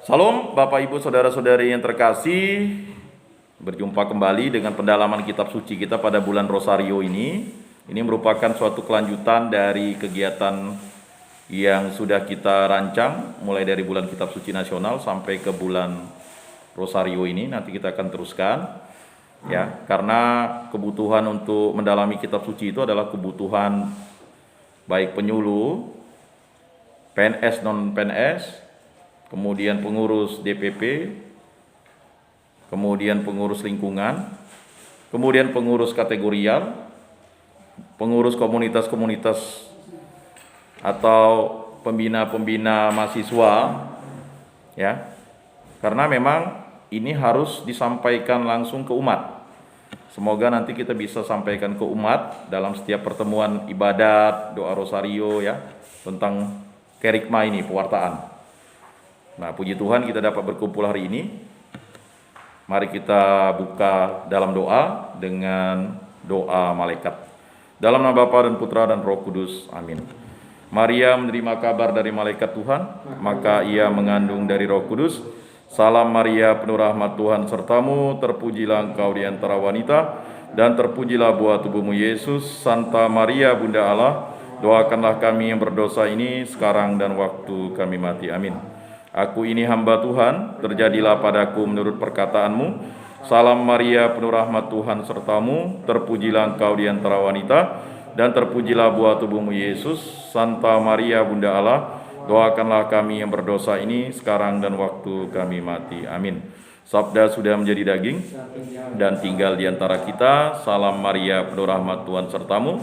Salam Bapak Ibu Saudara-saudari yang terkasih. Berjumpa kembali dengan pendalaman kitab suci kita pada bulan Rosario ini. Ini merupakan suatu kelanjutan dari kegiatan yang sudah kita rancang mulai dari bulan kitab suci nasional sampai ke bulan Rosario ini. Nanti kita akan teruskan ya, karena kebutuhan untuk mendalami kitab suci itu adalah kebutuhan baik penyuluh, PNS non PNS, kemudian pengurus DPP, kemudian pengurus lingkungan, kemudian pengurus kategorial, pengurus komunitas-komunitas atau pembina-pembina mahasiswa ya. Karena memang ini harus disampaikan langsung ke umat. Semoga nanti kita bisa sampaikan ke umat dalam setiap pertemuan ibadat, doa rosario ya, tentang kerikma ini, pewartaan. Nah, puji Tuhan kita dapat berkumpul hari ini. Mari kita buka dalam doa dengan doa malaikat. Dalam nama Bapa dan Putra dan Roh Kudus. Amin. Maria menerima kabar dari malaikat Tuhan, maka ia mengandung dari Roh Kudus. Salam Maria, penuh rahmat Tuhan sertamu, terpujilah engkau di antara wanita, dan terpujilah buah tubuhmu Yesus. Santa Maria, Bunda Allah, doakanlah kami yang berdosa ini sekarang dan waktu kami mati. Amin. Aku ini hamba Tuhan, terjadilah padaku menurut perkataanmu. Salam Maria, penuh rahmat Tuhan sertamu, terpujilah engkau di antara wanita, dan terpujilah buah tubuhmu Yesus. Santa Maria, Bunda Allah, doakanlah kami yang berdosa ini sekarang dan waktu kami mati. Amin. Sabda sudah menjadi daging dan tinggal di antara kita. Salam Maria, penuh rahmat Tuhan sertamu,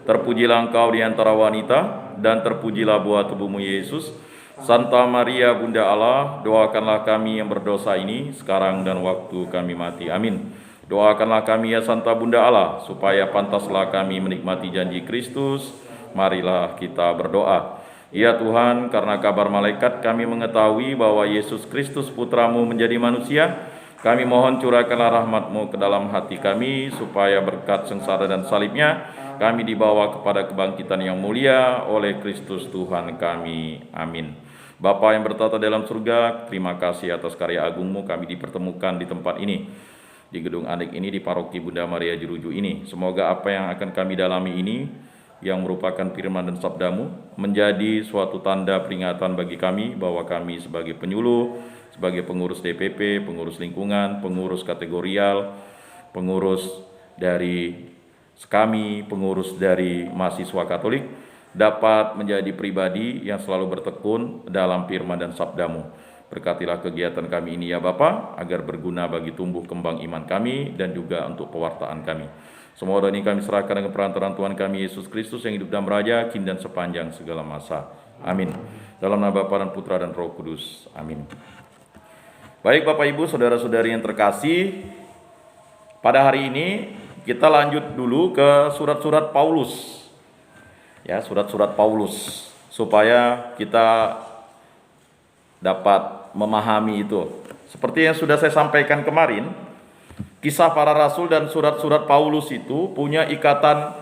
terpujilah engkau di antara wanita, dan terpujilah buah tubuhmu Yesus. Santa Maria, Bunda Allah, doakanlah kami yang berdosa ini sekarang dan waktu kami mati. Amin. Doakanlah kami ya Santa Bunda Allah, supaya pantaslah kami menikmati janji Kristus. Marilah kita berdoa. Ya Tuhan, karena kabar malaikat kami mengetahui bahwa Yesus Kristus Putramu menjadi manusia. Kami mohon curahkanlah rahmat-Mu ke dalam hati kami, supaya berkat sengsara dan salibnya kami dibawa kepada kebangkitan yang mulia oleh Kristus Tuhan kami. Amin. Bapa yang bertata dalam surga, terima kasih atas karya agung-Mu kami dipertemukan di tempat ini, di gedung antik ini, di paroki Bunda Maria Jeruju ini. Semoga apa yang akan kami dalami ini, yang merupakan firman dan sabda-Mu, menjadi suatu tanda peringatan bagi kami bahwa kami sebagai penyuluh, sebagai pengurus DPP, pengurus lingkungan, pengurus kategorial, pengurus dari SKAMI, pengurus dari mahasiswa Katolik, dapat menjadi pribadi yang selalu bertekun dalam firman dan sabda-Mu. Berkatilah kegiatan kami ini ya Bapa, agar berguna bagi tumbuh kembang iman kami dan juga untuk pewartaan kami. Semua doa ini kami serahkan dengan perantaraan Tuhan kami Yesus Kristus yang hidup dan meraja kini dan sepanjang segala masa. Amin. Dalam nama Bapa dan Putra dan Roh Kudus. Amin. Baik Bapak Ibu Saudara-saudari yang terkasih, pada hari ini kita lanjut dulu ke surat-surat Paulus. Ya, surat-surat Paulus, supaya kita dapat memahami itu. Seperti yang sudah saya sampaikan kemarin, kisah para rasul dan surat-surat Paulus itu punya ikatan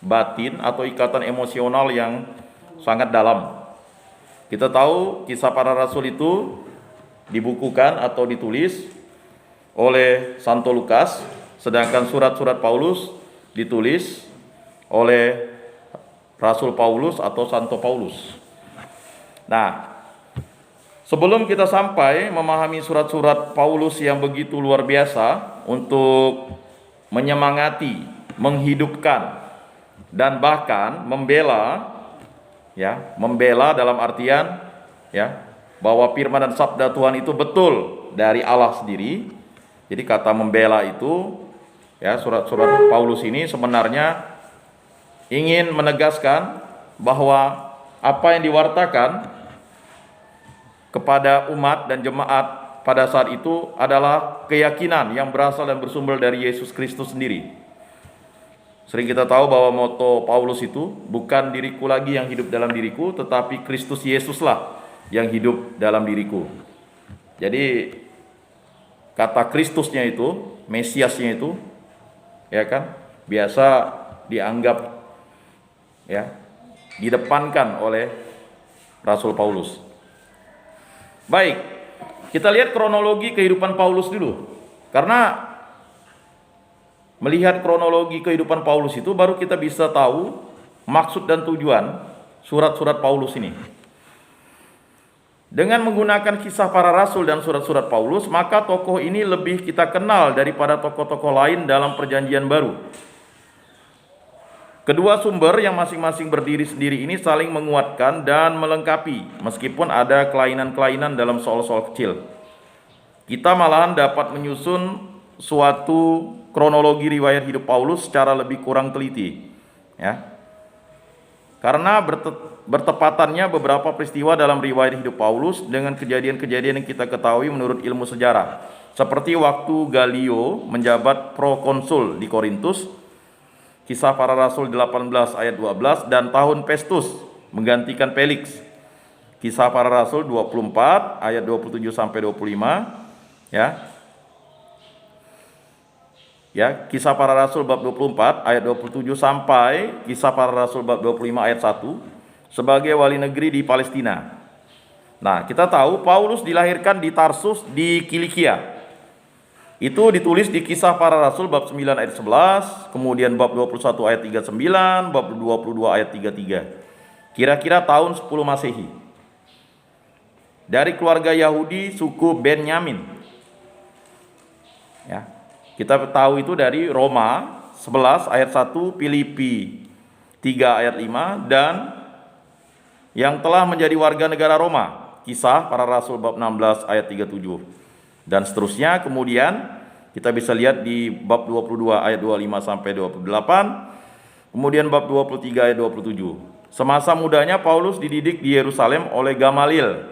batin atau ikatan emosional yang sangat dalam. Kita tahu kisah para rasul itu dibukukan atau ditulis oleh Santo Lukas, sedangkan surat-surat Paulus ditulis oleh Rasul Paulus atau Santo Paulus. Nah, sebelum kita sampai memahami surat-surat Paulus yang begitu luar biasa untuk menyemangati, menghidupkan, dan bahkan membela, ya, membela dalam artian ya, bahwa firman dan sabda Tuhan itu betul dari Allah sendiri. Jadi kata membela itu ya, surat-surat Paulus ini sebenarnya ingin menegaskan bahwa apa yang diwartakan kepada umat dan jemaat pada saat itu adalah keyakinan yang berasal dan bersumber dari Yesus Kristus sendiri. Sering kita tahu bahwa moto Paulus itu, bukan diriku lagi yang hidup dalam diriku, tetapi Kristus Yesuslah yang hidup dalam diriku. Jadi kata Kristusnya itu, Mesiasnya itu, ya kan, biasa dianggap ya, didepankan oleh Rasul Paulus. Baik, Kita lihat kronologi kehidupan Paulus dulu. Karena melihat kronologi kehidupan Paulus itu baru kita bisa tahu maksud dan tujuan surat-surat Paulus ini. Dengan menggunakan kisah para rasul dan surat-surat Paulus, maka tokoh ini lebih kita kenal daripada tokoh-tokoh lain dalam Perjanjian Baru. Kedua sumber yang masing-masing berdiri sendiri ini saling menguatkan dan melengkapi, meskipun ada kelainan-kelainan dalam soal-soal kecil. Kita malahan dapat menyusun suatu kronologi riwayat hidup Paulus secara lebih kurang teliti, ya. Karena bertepatannya beberapa peristiwa dalam riwayat hidup Paulus dengan kejadian-kejadian yang kita ketahui menurut ilmu sejarah. Seperti waktu Galio menjabat prokonsul di Korintus, Kisah Para Rasul 18 ayat 12, dan tahun Festus menggantikan Felix, Kisah Para Rasul 24 ayat 27 sampai 25, ya, Kisah Para Rasul bab 24 ayat 27 sampai Kisah Para Rasul bab 25 ayat 1 sebagai wali negeri di Palestina. Nah, kita tahu Paulus dilahirkan di Tarsus di Kilikia. Itu ditulis di Kisah Para Rasul bab 9 ayat 11, kemudian bab 21 ayat 39, bab 22 ayat 33. Kira-kira tahun 10 Masehi. Dari keluarga Yahudi suku Benyamin. Ya. Kita tahu itu dari Roma 11 ayat 1, Filipi 3 ayat 5, dan yang telah menjadi warga negara Roma, Kisah Para Rasul bab 16 ayat 37. Dan seterusnya. Kemudian kita bisa lihat di bab 22 ayat 25 sampai 28, kemudian bab 23 ayat 27. Semasa mudanya Paulus dididik di Yerusalem oleh Gamaliel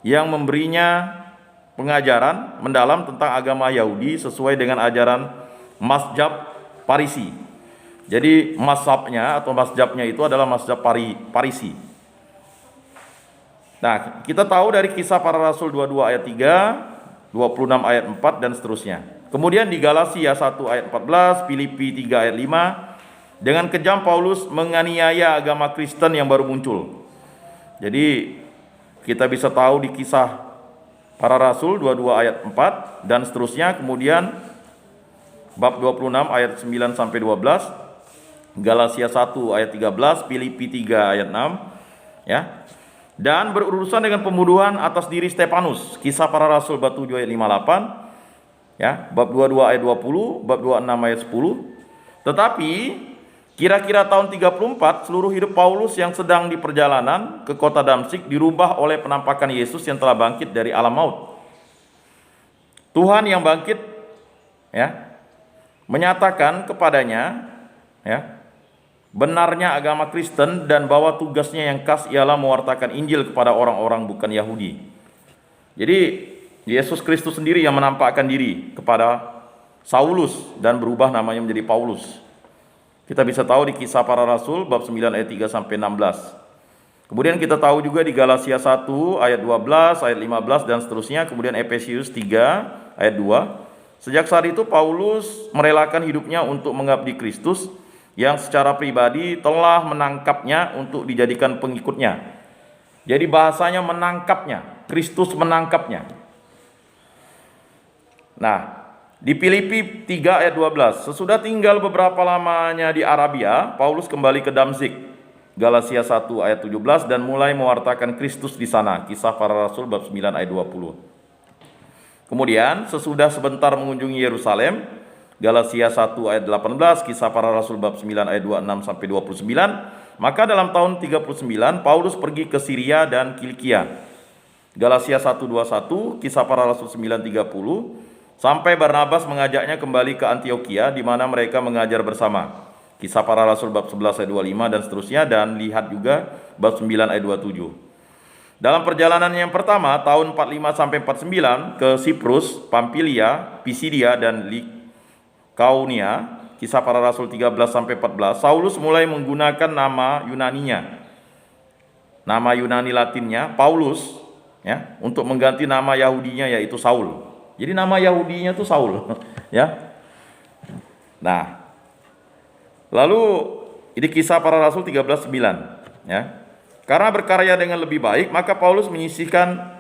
yang memberinya pengajaran mendalam tentang agama Yahudi sesuai dengan ajaran mazhab Parisi. Jadi mazhabnya itu adalah mazhab Parisi. Nah, kita tahu dari Kisah Para Rasul 22 ayat 3, 26 ayat 4, dan seterusnya. Kemudian di Galatia 1 ayat 14, Filipi 3 ayat 5, dengan kejam Paulus menganiaya agama Kristen yang baru muncul. Jadi kita bisa tahu di Kisah Para Rasul 22 ayat 4 dan seterusnya. Kemudian bab 26 ayat 9 sampai 12, Galatia 1 ayat 13, Filipi 3 ayat 6, ya. Dan berurusan dengan pembunuhan atas diri Stefanus, Kisah Para Rasul bab 7 ayat 58, ya, bab 22 ayat 20, bab 26 ayat 10. Tetapi kira-kira tahun 34 seluruh hidup Paulus yang sedang di perjalanan ke kota Damsyik dirubah oleh penampakan Yesus yang telah bangkit dari alam maut. Tuhan yang bangkit, ya, menyatakan kepadanya, ya, benarnya agama Kristen dan bahwa tugasnya yang khas ialah mewartakan Injil kepada orang-orang bukan Yahudi. Jadi Yesus Kristus sendiri yang menampakkan diri kepada Saulus dan berubah namanya menjadi Paulus. Kita bisa tahu di Kisah Para Rasul bab 9 ayat 3 sampai 16. Kemudian kita tahu juga di Galatia 1 ayat 12, ayat 15 dan seterusnya. Kemudian Efesius 3 ayat 2. Sejak saat itu Paulus merelakan hidupnya untuk mengabdi Kristus yang secara pribadi telah menangkapnya untuk dijadikan pengikutnya. Jadi bahasanya menangkapnya, Kristus menangkapnya. Nah, di Filipi 3 ayat 12, sesudah tinggal beberapa lamanya di Arabia, Paulus kembali ke Damsyik, Galatia 1 ayat 17, dan mulai mewartakan Kristus di sana, Kisah Para Rasul bab 9 ayat 20. Kemudian sesudah sebentar mengunjungi Yerusalem, Galatia 1 ayat 18, Kisah Para Rasul bab 9 ayat 26 sampai 29, maka dalam tahun 39 Paulus pergi ke Syria dan Kilikia. Galatia 1:21, Kisah Para Rasul 9:30, sampai Barnabas mengajaknya kembali ke Antiokhia di mana mereka mengajar bersama. Kisah Para Rasul bab 11 ayat 25 dan seterusnya, dan lihat juga bab 9 ayat 27. Dalam perjalanan yang pertama tahun 45 sampai 49 ke Siprus, Pamfilia, Pisidia dan Kaunia, Kisah Para Rasul 13 sampai 14, Saulus mulai menggunakan nama Yunaninya. Nama Yunani Latinnya Paulus, ya, untuk mengganti nama Yahudinya yaitu Saul. Jadi nama Yahudinya itu Saul, ya. Nah, lalu ini Kisah Para Rasul 13:9, ya. Karena berkarya dengan lebih baik, maka Paulus menyisihkan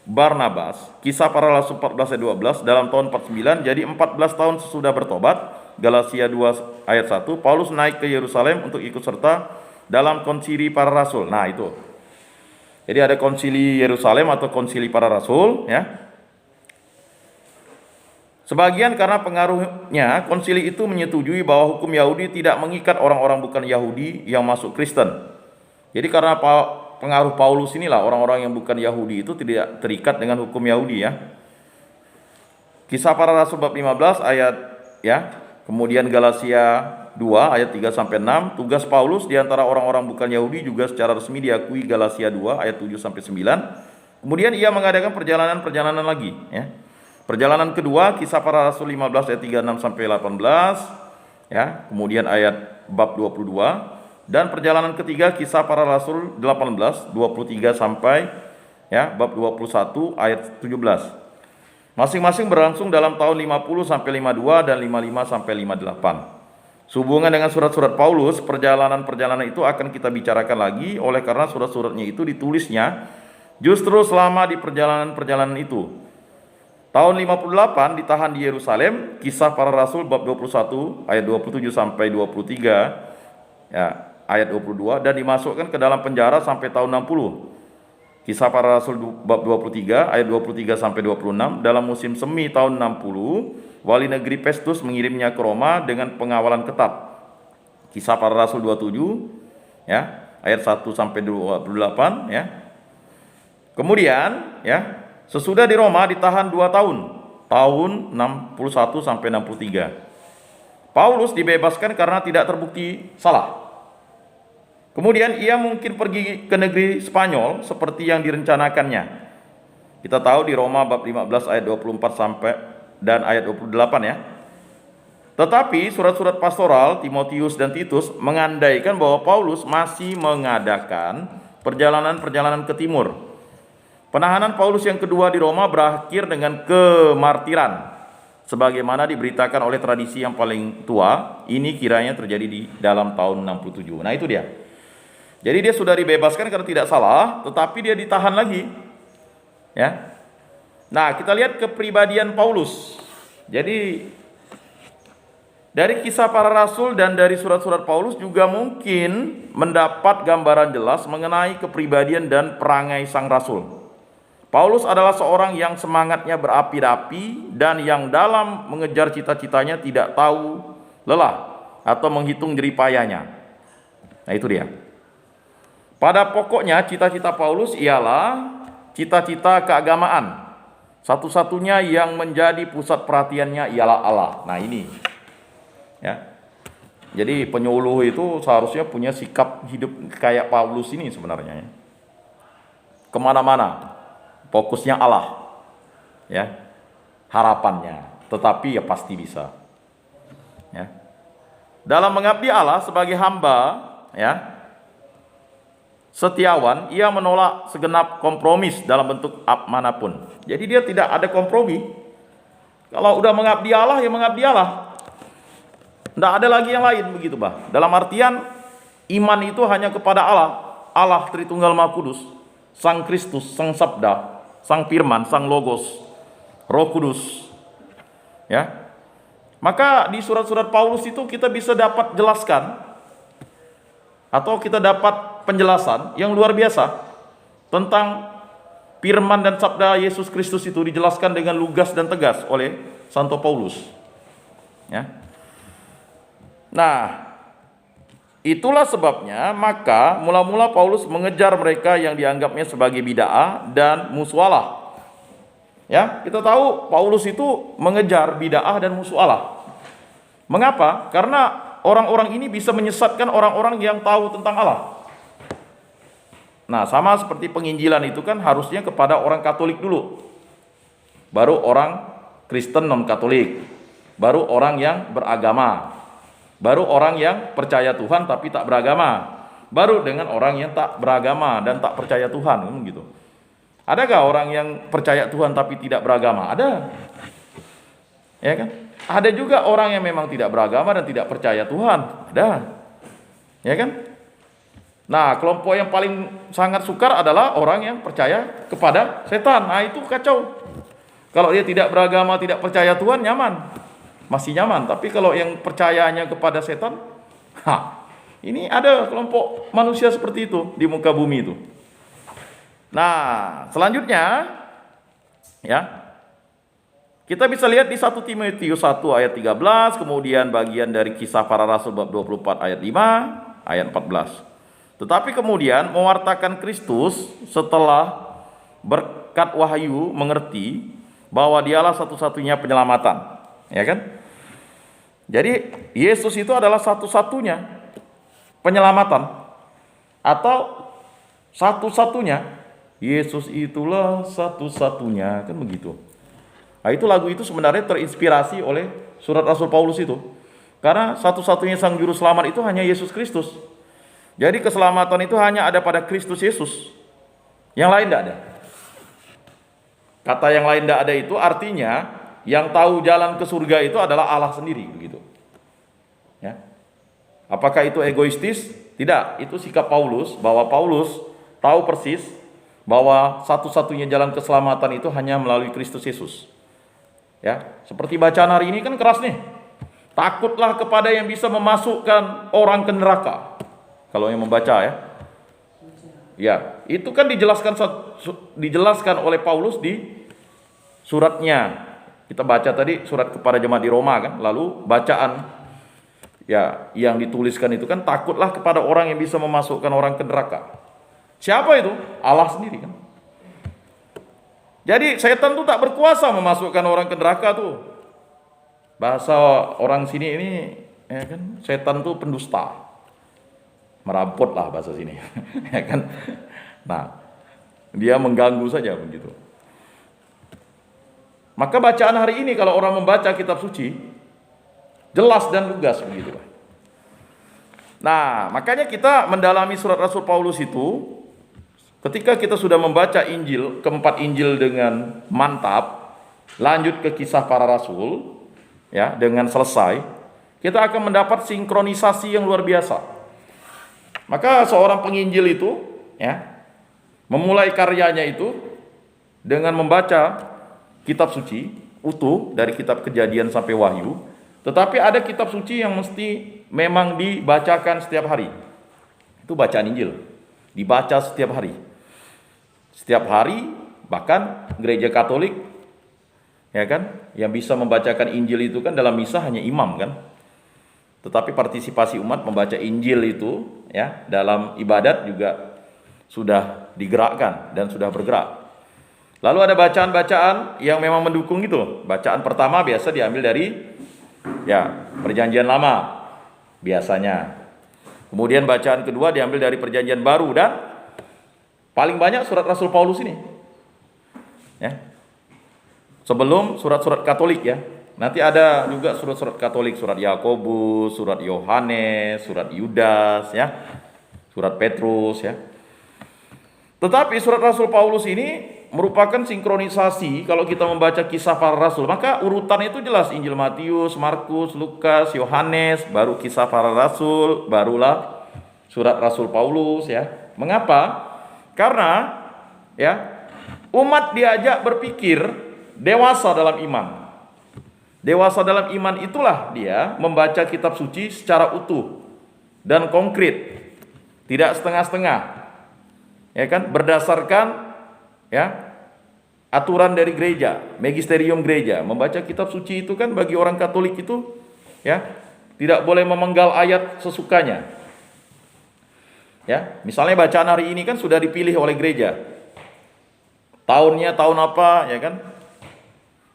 Barnabas, Kisah Para Rasul 14 ayat 12, dalam tahun 49, jadi 14 tahun sesudah bertobat, Galatia 2 ayat 1, Paulus naik ke Yerusalem untuk ikut serta dalam konsili para rasul. Nah itu. Jadi ada konsili Yerusalem atau konsili para rasul, ya. Sebagian karena pengaruhnya, konsili itu menyetujui bahwa hukum Yahudi tidak mengikat orang-orang bukan Yahudi yang masuk Kristen. Jadi karena pengaruh Paulus inilah orang-orang yang bukan Yahudi itu tidak terikat dengan hukum Yahudi, ya. Kisah Para Rasul bab 15 ayat, ya. Kemudian Galatia 2 ayat 3 sampai 6, tugas Paulus di antara orang-orang bukan Yahudi juga secara resmi diakui, Galatia 2 ayat 7 sampai 9. Kemudian ia mengadakan perjalanan-perjalanan lagi, ya. Perjalanan kedua, Kisah Para Rasul 15 ayat 36 sampai 18, ya. Kemudian ayat bab 22. Dan perjalanan ketiga, Kisah Para Rasul 18 23 sampai, ya, bab 21 ayat 17. Masing-masing berlangsung dalam tahun 50 sampai 52 dan 55 sampai 58. Sehubungan dengan surat-surat Paulus, perjalanan-perjalanan itu akan kita bicarakan lagi, oleh karena surat-suratnya itu ditulisnya justru selama di perjalanan-perjalanan itu. Tahun 58 ditahan di Yerusalem, Kisah Para Rasul bab 21 ayat 27 sampai 23, ya, ayat 22, dan dimasukkan ke dalam penjara sampai tahun 60. Kisah Para Rasul bab 23 ayat 23 sampai 26, dalam musim semi tahun 60, wali negeri Festus mengirimnya ke Roma dengan pengawalan ketat. Kisah Para Rasul 27, ya, ayat 1 sampai 28, ya. Kemudian, ya, sesudah di Roma ditahan 2 tahun, tahun 61 sampai 63. Paulus dibebaskan karena tidak terbukti salah. Kemudian ia mungkin pergi ke negeri Spanyol seperti yang direncanakannya. Kita tahu di Roma bab 15 ayat 24 sampai dan ayat 28, ya. Tetapi surat-surat pastoral Timotius dan Titus mengandaikan bahwa Paulus masih mengadakan perjalanan-perjalanan ke timur. Penahanan Paulus yang kedua di Roma berakhir dengan kemartiran, sebagaimana diberitakan oleh tradisi yang paling tua. Ini kiranya terjadi di dalam tahun 67. Nah itu dia. Jadi dia sudah dibebaskan karena tidak salah, tetapi dia ditahan lagi, ya. Nah, kita lihat kepribadian Paulus. Jadi dari Kisah Para Rasul dan dari surat-surat Paulus juga mungkin mendapat gambaran jelas mengenai kepribadian dan perangai sang rasul. Paulus adalah seorang yang semangatnya berapi-api dan yang dalam mengejar cita-citanya tidak tahu lelah atau menghitung jerih payahnya. Nah itu dia. Pada pokoknya cita-cita Paulus ialah cita-cita keagamaan. Satu-satunya yang menjadi pusat perhatiannya ialah Allah. Nah ini, ya. Jadi penyuluh itu seharusnya punya sikap hidup kayak Paulus ini sebenarnya, ya. Kemana-mana fokusnya Allah, ya, harapannya. Tetapi ya pasti bisa, ya. Dalam mengabdi Allah sebagai hamba, ya, setiawan, ia menolak segenap kompromis dalam bentuk manapun. Jadi dia tidak ada kompromi. Kalau udah mengabdi Allah, ya mengabdi Allah. Tidak ada lagi yang lain, begitu, bah. Dalam artian iman itu hanya kepada Allah, Allah Tritunggal Maha Kudus, Sang Kristus, Sang Sabda, Sang Firman, Sang Logos, Roh Kudus, ya. Maka di surat-surat Paulus itu kita bisa dapat jelaskan, atau kita dapat penjelasan yang luar biasa tentang firman dan sabda Yesus Kristus itu dijelaskan dengan lugas dan tegas oleh Santo Paulus, ya. Nah, itulah sebabnya maka mula-mula Paulus mengejar mereka yang dianggapnya sebagai bid'ah dan muswalah. Ya, kita tahu Paulus itu mengejar bid'ah dan muswalah. Mengapa? Karena orang-orang ini bisa menyesatkan orang-orang yang tahu tentang Allah. Nah, sama seperti penginjilan itu kan harusnya kepada orang Katolik dulu, baru orang Kristen non-Katolik, baru orang yang beragama, baru orang yang percaya Tuhan tapi tak beragama, baru dengan orang yang tak beragama dan tak percaya Tuhan, gitu. Adakah orang yang percaya Tuhan tapi tidak beragama? Ada, ya kan? Ada juga orang yang memang tidak beragama dan tidak percaya Tuhan, ada, ya kan? Nah, kelompok yang paling sangat sukar adalah orang yang percaya kepada setan. Nah, itu kacau. Kalau dia tidak beragama, tidak percaya Tuhan, nyaman. Masih nyaman. Tapi kalau yang percayanya kepada setan, ini ada kelompok manusia seperti itu di muka bumi itu. Nah, selanjutnya ya, kita bisa lihat di 1 Timotius 1 ayat 13, kemudian bagian dari Kisah Para Rasul bab 24 ayat 5, ayat 14. Tetapi kemudian mewartakan Kristus setelah berkat wahyu mengerti bahwa dialah satu-satunya penyelamatan, ya kan? Jadi Yesus itu adalah satu-satunya penyelamatan, atau satu-satunya. Yesus itulah satu-satunya, kan begitu. Nah, itu lagu itu sebenarnya terinspirasi oleh surat Rasul Paulus itu. Karena satu-satunya sang juru selamat itu hanya Yesus Kristus. Jadi keselamatan itu hanya ada pada Kristus Yesus. Yang lain tidak ada. Kata yang lain tidak ada itu artinya yang tahu jalan ke surga itu adalah Allah sendiri, begitu. Ya. Apakah itu egoistis? Tidak, itu sikap Paulus, bahwa Paulus tahu persis bahwa satu-satunya jalan keselamatan itu hanya melalui Kristus Yesus. Ya, seperti bacaan hari ini kan keras nih. Takutlah kepada yang bisa memasukkan orang ke neraka. Kalau yang membaca ya. Ya, itu kan dijelaskan oleh Paulus di suratnya. Kita baca tadi surat kepada jemaat di Roma kan. Lalu bacaan ya yang dituliskan itu kan, takutlah kepada orang yang bisa memasukkan orang ke neraka. Siapa itu? Allah sendiri kan. Jadi setan tuh tak berkuasa memasukkan orang ke neraka tuh. Bahasa orang sini ini ya kan, setan tuh pendusta. Merampok lah bahasa sini. Ya kan? Nah, dia mengganggu saja begitu. Maka bacaan hari ini kalau orang membaca kitab suci jelas dan lugas begitu. Nah, makanya kita mendalami surat Rasul Paulus itu, ketika kita sudah membaca Injil, keempat Injil dengan mantap, lanjut ke Kisah Para Rasul, ya, dengan selesai, kita akan mendapat sinkronisasi yang luar biasa. Maka seorang penginjil itu, ya, memulai karyanya itu dengan membaca kitab suci utuh dari kitab Kejadian sampai Wahyu. Tetapi ada kitab suci yang mesti memang dibacakan setiap hari. Itu bacaan Injil, dibaca setiap hari. Setiap hari, bahkan gereja Katolik, ya kan, yang bisa membacakan Injil itu kan dalam misa hanya imam kan. Tetapi partisipasi umat membaca Injil itu ya dalam ibadat juga sudah digerakkan dan sudah bergerak. Lalu ada bacaan-bacaan yang memang mendukung itu. Bacaan pertama biasa diambil dari ya Perjanjian Lama biasanya. Kemudian bacaan kedua diambil dari Perjanjian Baru, dan paling banyak surat Rasul Paulus ini. Ya. Sebelum surat-surat Katolik ya. Nanti ada juga surat-surat Katolik, surat Yakobus, surat Yohanes, surat Yudas ya, surat Petrus ya. Tetapi surat Rasul Paulus ini merupakan sinkronisasi. Kalau kita membaca Kisah Para Rasul, maka urutan itu jelas: Injil Matius, Markus, Lukas, Yohanes, baru Kisah Para Rasul, barulah surat Rasul Paulus ya. Mengapa? Karena ya umat diajak berpikir dewasa dalam iman. Dewasa dalam iman itulah dia membaca kitab suci secara utuh dan konkret, tidak setengah-setengah, ya kan, berdasarkan ya aturan dari gereja, magisterium gereja. Membaca kitab suci itu kan bagi orang Katolik itu ya tidak boleh memenggal ayat sesukanya. Ya, misalnya bacaan hari ini kan sudah dipilih oleh gereja. Tahunnya tahun apa, ya kan?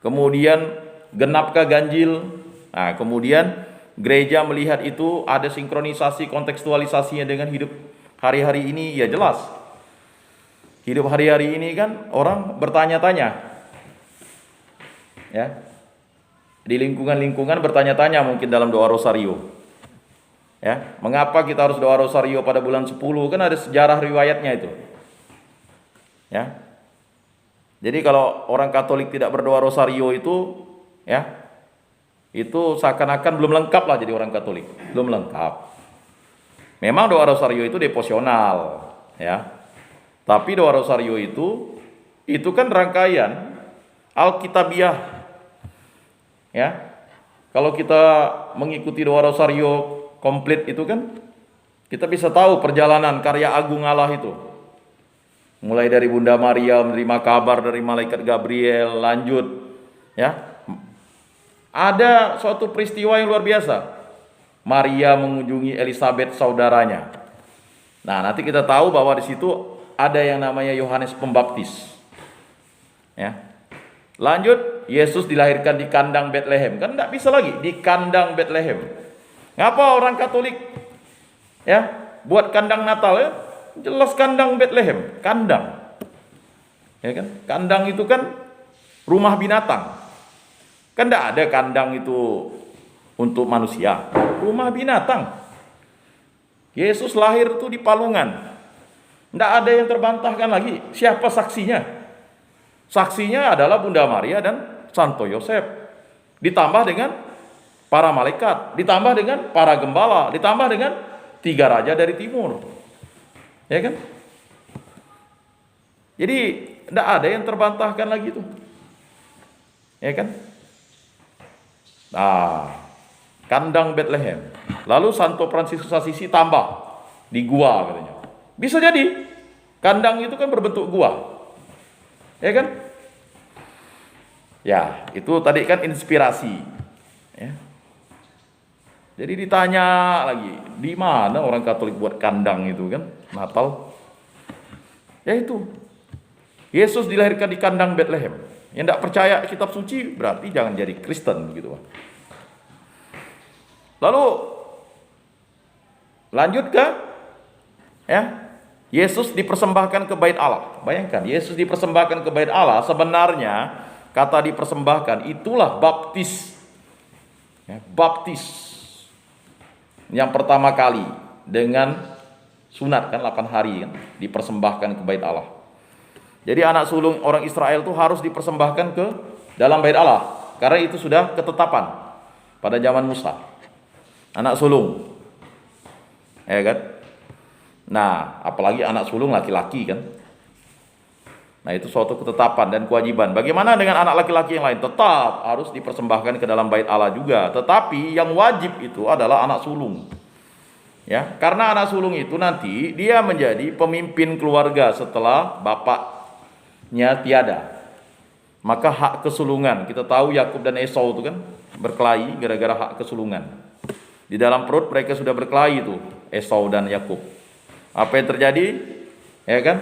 Kemudian genapkah ganjil? Nah, kemudian gereja melihat itu ada sinkronisasi kontekstualisasinya dengan hidup hari-hari ini, ya jelas. Hidup hari-hari ini kan orang bertanya-tanya. Ya. Di lingkungan-lingkungan bertanya-tanya mungkin dalam doa rosario. Ya, mengapa kita harus doa rosario pada bulan 10? Kan ada sejarah riwayatnya itu. Ya. Jadi kalau orang Katolik tidak berdoa rosario itu ya, itu seakan-akan belum lengkap lah jadi orang Katolik, belum lengkap. Memang doa rosario itu devosional, ya. Tapi doa rosario itu kan rangkaian Alkitabiah, ya. Kalau kita mengikuti doa rosario komplit itu kan kita bisa tahu perjalanan karya agung Allah itu. Mulai dari Bunda Maria menerima kabar dari malaikat Gabriel, lanjut, ya. Ada suatu peristiwa yang luar biasa. Maria mengunjungi Elizabeth saudaranya. Nah, nanti kita tahu bahwa di situ ada yang namanya Yohanes Pembaptis. Ya. Lanjut, Yesus dilahirkan di kandang Bethlehem. Kan enggak bisa lagi di kandang Bethlehem. Ngapa orang Katolik ya buat kandang Natal ya? Jelas kandang Bethlehem, kandang. Ya kan? Kandang itu kan rumah binatang. Kan enggak ada kandang itu untuk manusia, rumah binatang. Yesus lahir tuh di palungan. Tidak ada yang terbantahkan lagi. Siapa saksinya? Saksinya adalah Bunda Maria dan Santo Yosef. Ditambah dengan para malaikat, ditambah dengan para gembala, ditambah dengan 3 raja dari timur. Ya kan? Jadi tidak ada yang terbantahkan lagi tuh. Ya kan? Nah, kandang Bethlehem. Lalu Santo Fransiskus Assisi tambah di gua katanya. Bisa jadi kandang itu kan berbentuk gua. Ya kan? Ya, itu tadi kan inspirasi. Ya. Jadi ditanya lagi, di mana orang Katolik buat kandang itu kan Natal? Ya itu. Yesus dilahirkan di kandang Bethlehem. Yang tidak percaya kitab suci berarti jangan jadi Kristen begitu. Lalu lanjut ke ya, Yesus dipersembahkan ke bait Allah. Bayangkan, Yesus dipersembahkan ke bait Allah, sebenarnya kata dipersembahkan itulah baptis. Ya, baptis. Yang pertama kali dengan sunat kan 8 hari kan dipersembahkan ke bait Allah. Jadi anak sulung orang Israel itu harus dipersembahkan ke dalam bait Allah karena itu sudah ketetapan pada zaman Musa. Anak sulung, ya kan? Nah, apalagi anak sulung laki-laki kan? Nah, itu suatu ketetapan dan kewajiban. Bagaimana dengan anak laki-laki yang lain? Tetap harus dipersembahkan ke dalam bait Allah juga. Tetapi yang wajib itu adalah anak sulung. Ya, karena anak sulung itu nanti dia menjadi pemimpin keluarga setelah bapaknya tiada. Maka hak kesulungan, kita tahu Yakub dan Esau itu kan berkelahi gara-gara hak kesulungan. Di dalam perut mereka sudah berkelahi itu, Esau dan Yakub. Apa yang terjadi? Ya kan?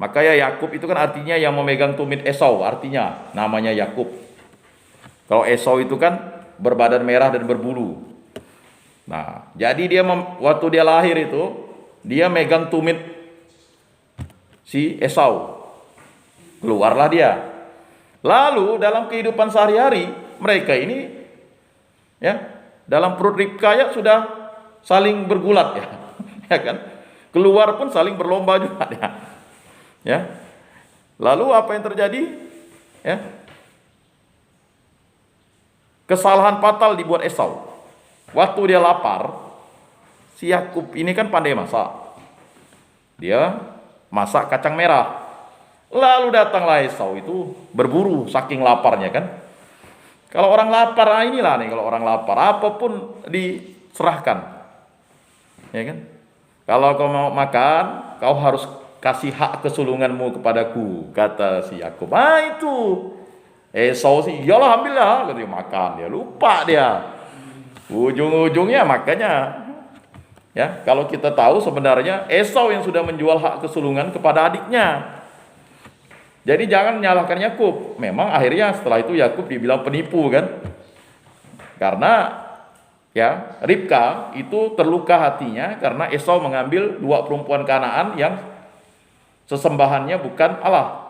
Maka ya Yakub itu kan artinya yang memegang tumit Esau, artinya namanya Yakub. Kalau Esau itu kan berbadan merah dan berbulu. Nah, jadi dia waktu dia lahir itu, dia megang tumit si Esau. Keluarlah dia. Lalu dalam kehidupan sehari-hari mereka ini ya dalam perut Ribka ya sudah saling bergulat ya, ya kan? Keluar pun saling berlomba juga ya. Ya. Lalu apa yang terjadi? Ya. Kesalahan fatal dibuat Esau. Waktu dia lapar, si Yakub ini kan pandai masak. Dia masak kacang merah. Lalu datanglah Esau itu berburu saking laparnya kan. Kalau orang lapar, inilah nih kalau orang lapar, apapun diserahkan. Ya kan? Kalau kau mau makan, kau harus kasih hak kesulunganmu kepadaku, kata si Yakub. Itu. Esau sih, iyalah ambillah, katanya makan. Dia lupa dia. Ujung-ujungnya makanya ya, kalau kita tahu sebenarnya Esau yang sudah menjual hak kesulungan kepada adiknya. Jadi jangan menyalahkan Yakub. Memang akhirnya setelah itu Yakub dibilang penipu kan. Karena ya Ribka itu terluka hatinya karena Esau mengambil 2 perempuan Kanaan yang sesembahannya bukan Allah.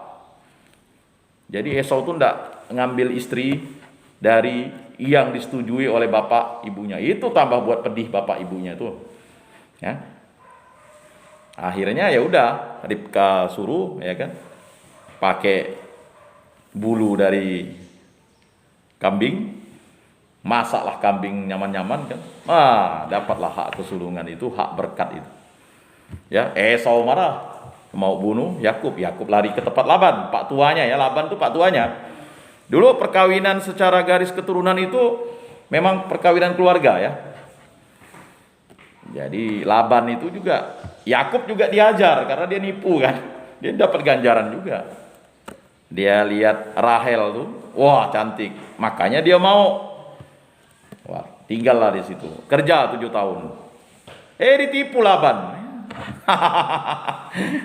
Jadi Esau itu tidak ngambil istri dari yang disetujui oleh bapak ibunya. Itu tambah buat pedih bapak ibunya itu. Ya. Akhirnya ya udah Ribka suruh ya kan pakai bulu dari kambing, masaklah kambing nyaman-nyaman kan. Dapatlah hak kesulungan itu, hak berkat itu. Ya, Esau marah mau bunuh Yakub. Yakub lari ke tempat Laban, pak tuanya ya. Laban itu pak tuanya. Dulu perkawinan secara garis keturunan itu memang perkawinan keluarga ya. Jadi Laban itu juga, Yakub juga diajar karena dia nipu kan. Dia dapat ganjaran juga. Dia lihat Rahel tuh, wah cantik, makanya dia mau. Wah, tinggallah di situ, kerja 7 tahun. Ditipu Laban.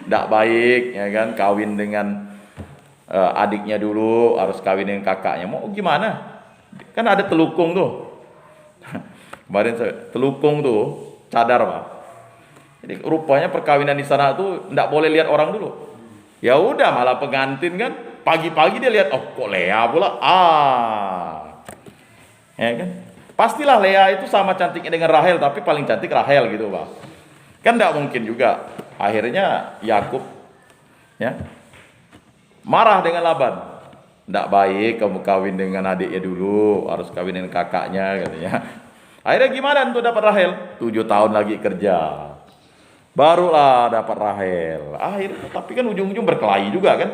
Tidak baik ya kan, kawin dengan adiknya dulu, harus kawin dengan kakaknya. Mau gimana? Kan ada telukung tuh. Kemarin telukung tuh cadar Pak. Jadi rupanya perkawinan di sana tuh tidak boleh lihat orang dulu. Ya udah, malah pengantin kan pagi-pagi dia lihat, oh kok Lea pula. Ya kan? Pastilah Lea itu sama cantiknya dengan Rahel, tapi paling cantik Rahel gitu Pak. Kan tidak mungkin juga. Akhirnya Yakub ya marah dengan Laban. Tidak baik kamu kawin dengan adiknya dulu, harus kawin dengan kakaknya katanya. Akhirnya gimana untuk dapat Rahel? 7 tahun lagi kerja, barulah dapat Rahel. Akhirnya, tapi kan ujung-ujung berkelahi juga kan.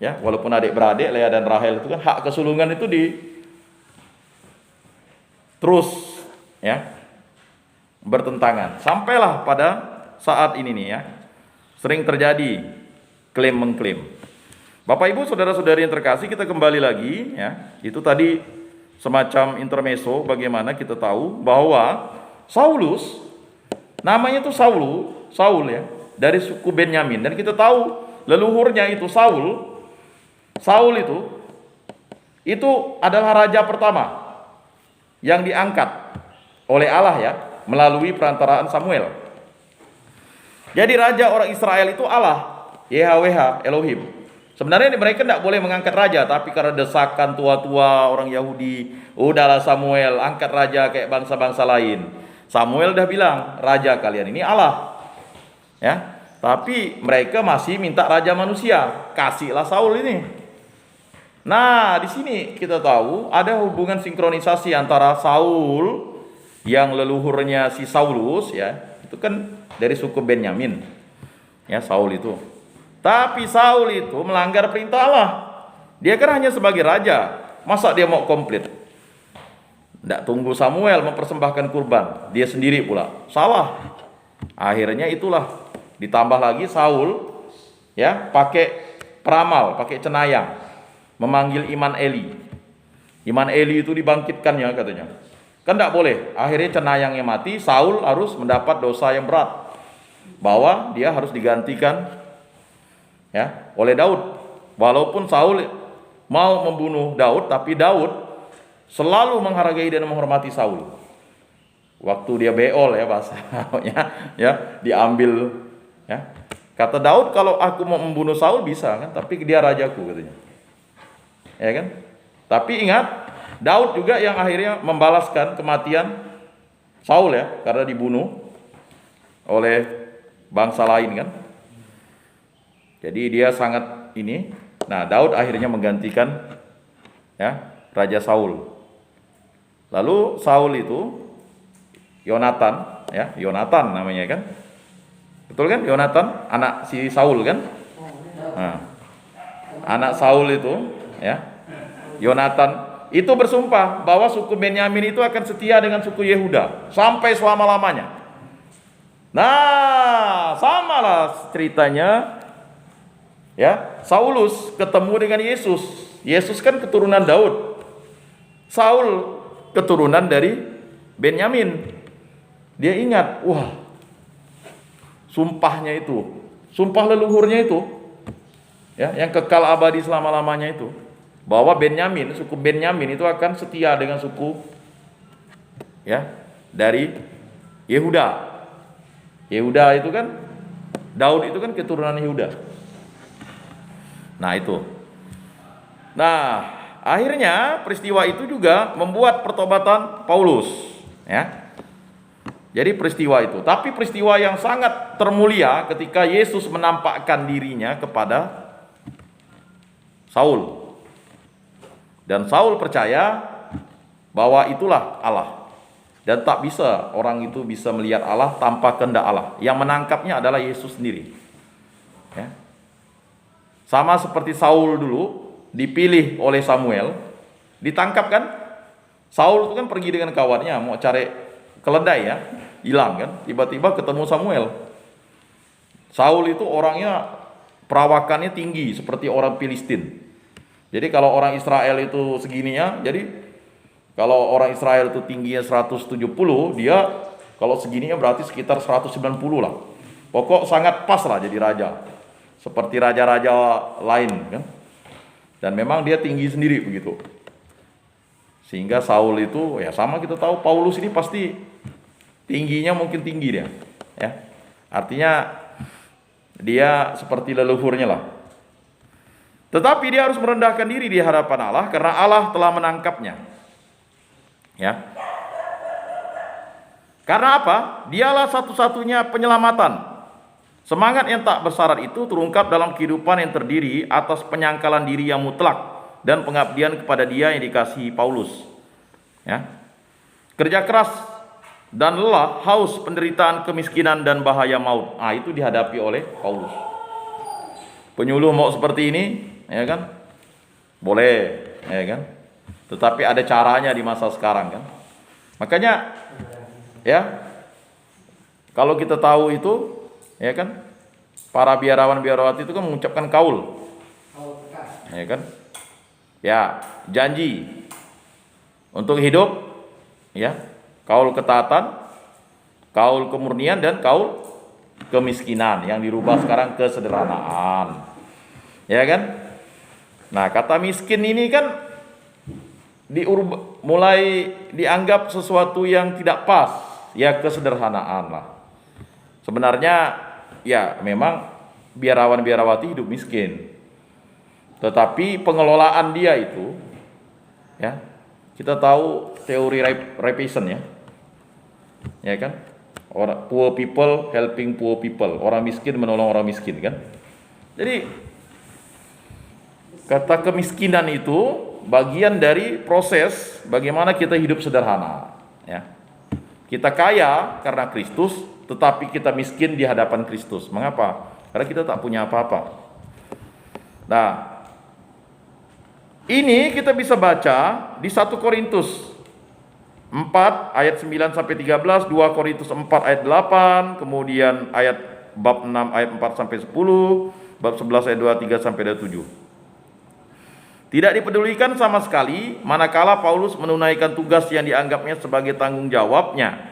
Ya, walaupun adik-beradik Lea dan Rahel itu kan hak kesulungan itu terus ya bertentangan. Sampailah pada saat ini nih ya, sering terjadi klaim mengklaim. Bapak Ibu saudara-saudari yang terkasih, kita kembali lagi ya. Itu tadi semacam intermezzo bagaimana kita tahu bahwa Saulus, namanya itu Saul ya, dari suku Benyamin, dan kita tahu leluhurnya itu Saul itu adalah raja pertama yang diangkat oleh Allah ya, melalui perantaraan Samuel. Jadi raja orang Israel itu Allah, YHWH, Elohim. Sebenarnya mereka tidak boleh mengangkat raja, tapi karena desakan tua-tua orang Yahudi, udahlah Samuel, angkat raja kayak bangsa-bangsa lain. Samuel udah bilang, raja kalian ini Allah. Ya, tapi mereka masih minta raja manusia, kasihlah Saul ini. Nah, di sini kita tahu ada hubungan sinkronisasi antara Saul yang leluhurnya si Saulus ya, itu kan dari suku Benyamin. Ya, Saul itu. Tapi Saul itu melanggar perintah Allah. Dia kan hanya sebagai raja. Masa dia mau komplit? Tidak tunggu Samuel mempersembahkan kurban, dia sendiri pula. Salah. Akhirnya itulah ditambah lagi Saul ya, pakai peramal, pakai cenayang, memanggil Iman Eli. Iman Eli itu dibangkitkannya katanya. Kan tidak boleh. Akhirnya cenayangnya mati, Saul harus mendapat dosa yang berat, bahwa dia harus digantikan ya oleh Daud. Walaupun Saul mau membunuh Daud, tapi Daud selalu menghargai dan menghormati Saul. Waktu dia beol ya bahasanya ya, diambil ya. Kata Daud, kalau aku mau membunuh Saul bisa kan, tapi dia rajaku katanya. Ya kan? Tapi ingat, Daud juga yang akhirnya membalaskan kematian Saul ya, karena dibunuh oleh bangsa lain kan. Jadi dia sangat ini. Nah, Daud akhirnya menggantikan ya Raja Saul. Lalu Saul itu Yonatan ya, Yonatan namanya kan. Betul kan? Yonatan anak si Saul kan? Nah, anak Saul itu ya, Yonatan itu bersumpah bahwa suku Benyamin itu akan setia dengan suku Yehuda sampai selama-lamanya. Nah, samalah ceritanya ya, Saulus ketemu dengan Yesus. Yesus kan keturunan Daud. Saul keturunan dari Benyamin. Dia ingat, wah, sumpahnya itu, sumpah leluhurnya itu ya, yang kekal abadi selama-lamanya itu, bahwa Benyamin, suku Benyamin itu akan setia dengan suku ya dari Yehuda. Yehuda itu kan, Daud itu kan keturunan Yehuda. Nah itu. Nah, akhirnya peristiwa itu juga membuat pertobatan Paulus ya. Jadi peristiwa itu, tapi peristiwa yang sangat termulia ketika Yesus menampakkan dirinya kepada Saul. Dan Saul percaya bahwa itulah Allah. Dan tak bisa orang itu bisa melihat Allah tanpa kehendak Allah. Yang menangkapnya adalah Yesus sendiri. Ya. Sama seperti Saul dulu dipilih oleh Samuel, ditangkap kan? Saul itu kan pergi dengan kawannya mau cari keledai ya, hilang kan? Tiba-tiba ketemu Samuel. Saul itu orangnya perawakannya tinggi seperti orang Filistin. Jadi kalau orang Israel itu segininya, jadi kalau orang Israel itu tingginya 170, dia kalau segininya berarti sekitar 190 lah. Pokok sangat pas lah jadi raja. Seperti raja-raja lain kan. Dan memang dia tinggi sendiri begitu. Sehingga Saul itu ya sama kita tahu Paulus ini pasti tingginya mungkin tinggi dia. Ya. Artinya dia seperti leluhurnya lah. Tetapi dia harus merendahkan diri di hadapan Allah karena Allah telah menangkapnya. Ya. Karena apa? Dialah satu-satunya penyelamatan. Semangat yang tak bersyarat itu terungkap dalam kehidupan yang terdiri atas penyangkalan diri yang mutlak dan pengabdian kepada Dia yang dikasihi Paulus. Ya. Kerja keras dan lelah, haus, penderitaan, kemiskinan dan bahaya maut. Itu dihadapi oleh Paulus. Penyuluh mau seperti ini, ya kan? Boleh, ya kan? Tetapi ada caranya di masa sekarang kan. Makanya ya, kalau kita tahu itu, ya kan? Para biarawan-biarawati itu kan mengucapkan kaul. Ya kan? Ya, janji untuk hidup ya, kaul ketaatan, kaul kemurnian dan kaul kemiskinan yang dirubah sekarang kesederhanaan. Ya kan? Nah, kata miskin ini kan mulai dianggap sesuatu yang tidak pas, ya kesederhanaan lah. Sebenarnya ya memang biarawan-biarawati hidup miskin. Tetapi pengelolaan dia itu ya, kita tahu teori Rapeson ya. Ya kan? Poor people helping poor people. Orang miskin menolong orang miskin kan. Jadi kata kemiskinan itu bagian dari proses bagaimana kita hidup sederhana ya. Kita kaya karena Kristus, tetapi kita miskin di hadapan Kristus. Mengapa? Karena kita tak punya apa-apa. Nah, ini kita bisa baca di 1 Korintus 4 ayat 9 sampai 13, 2 Korintus 4 ayat 8, kemudian bab 6 ayat 4 sampai 10, bab 11 ayat 23 sampai 27. Tidak dipedulikan sama sekali manakala Paulus menunaikan tugas yang dianggapnya sebagai tanggung jawabnya.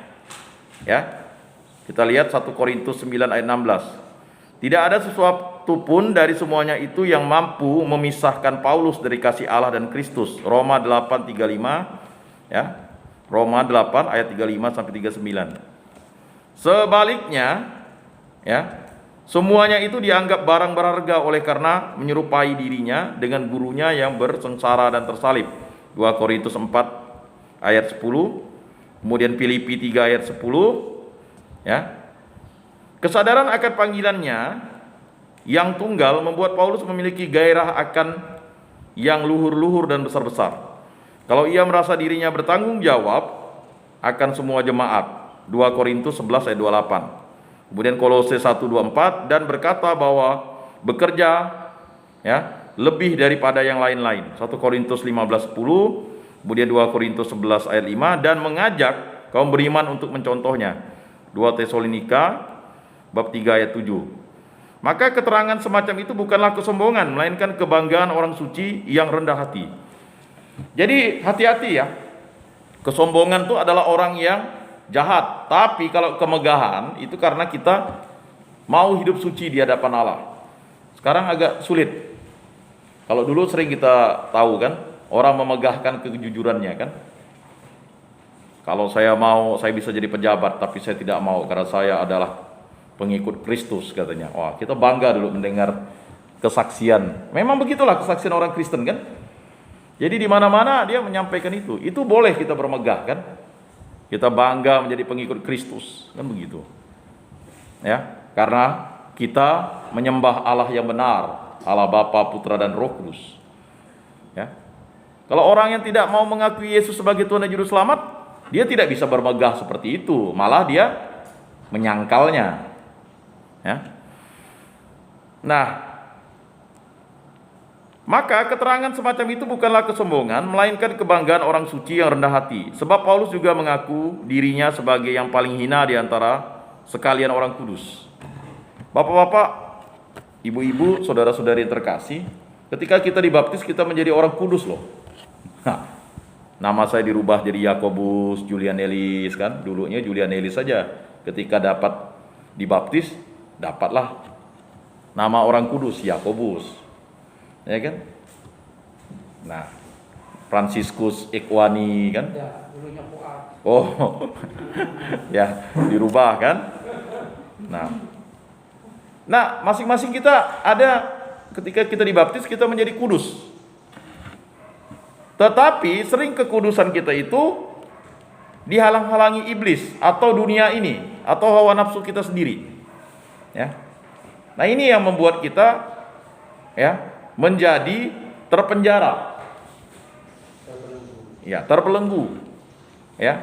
Ya. Kita lihat 1 Korintus 9 ayat 16. Tidak ada sesuatu pun dari semuanya itu yang mampu memisahkan Paulus dari kasih Allah dan Kristus. Roma 8:35 ya. Roma 8 ayat 35 sampai 39. Sebaliknya ya, semuanya itu dianggap barang berharga oleh karena menyerupai dirinya dengan gurunya yang bersengsara dan tersalib. 2 Korintus 4 ayat 10, kemudian Filipi 3 ayat 10, ya. Kesadaran akan panggilannya yang tunggal membuat Paulus memiliki gairah akan yang luhur-luhur dan besar-besar. Kalau ia merasa dirinya bertanggung jawab akan semua jemaat. 2 Korintus 11 ayat 28. Kemudian Kolose 1:24 dan berkata bahwa bekerja ya lebih daripada yang lain-lain. 1 Korintus 15:10, kemudian 2 Korintus 11 ayat 5 dan mengajak kaum beriman untuk mencontohnya. 2 Tesalonika bab 3 ayat 7. Maka keterangan semacam itu bukanlah kesombongan, melainkan kebanggaan orang suci yang rendah hati. Jadi hati-hati ya. Kesombongan itu adalah orang yang jahat, tapi kalau kemegahan itu karena kita mau hidup suci di hadapan Allah. Sekarang agak sulit. Kalau dulu sering kita tahu kan, orang memegahkan kejujurannya kan. Kalau saya mau, saya bisa jadi pejabat, tapi saya tidak mau karena saya adalah pengikut Kristus katanya. Wah, kita bangga dulu mendengar kesaksian. Memang begitulah kesaksian orang Kristen kan. Jadi di mana-mana dia menyampaikan itu. Itu boleh kita bermegah kan. Kita bangga menjadi pengikut Kristus, kan begitu. Ya, karena kita menyembah Allah yang benar, Allah Bapa, Putra dan Roh Kudus. Ya. Kalau orang yang tidak mau mengakui Yesus sebagai Tuhan dan Juru Selamat, dia tidak bisa bermegah seperti itu, malah dia menyangkalnya. Ya. Nah, maka keterangan semacam itu bukanlah kesombongan, melainkan kebanggaan orang suci yang rendah hati. Sebab Paulus juga mengaku dirinya sebagai yang paling hina di antara sekalian orang kudus. Bapak-bapak, ibu-ibu, saudara-saudari yang terkasih, ketika kita dibaptis kita menjadi orang kudus loh. Nama saya dirubah jadi Yakobus Julianelis kan, dulunya Julianelis saja. Ketika dapat dibaptis, dapatlah nama orang kudus Yakobus, ya kan? Nah, Fransiskus Ikhwani kan? Ya, dulunya Fuad. Oh, ya dirubah kan? Nah, masing-masing kita ada ketika kita dibaptis kita menjadi kudus. Tetapi sering kekudusan kita itu dihalang-halangi iblis atau dunia ini atau hawa nafsu kita sendiri. Ya. Nah, ini yang membuat kita ya menjadi terpenjara. Ya, terbelenggu. Ya.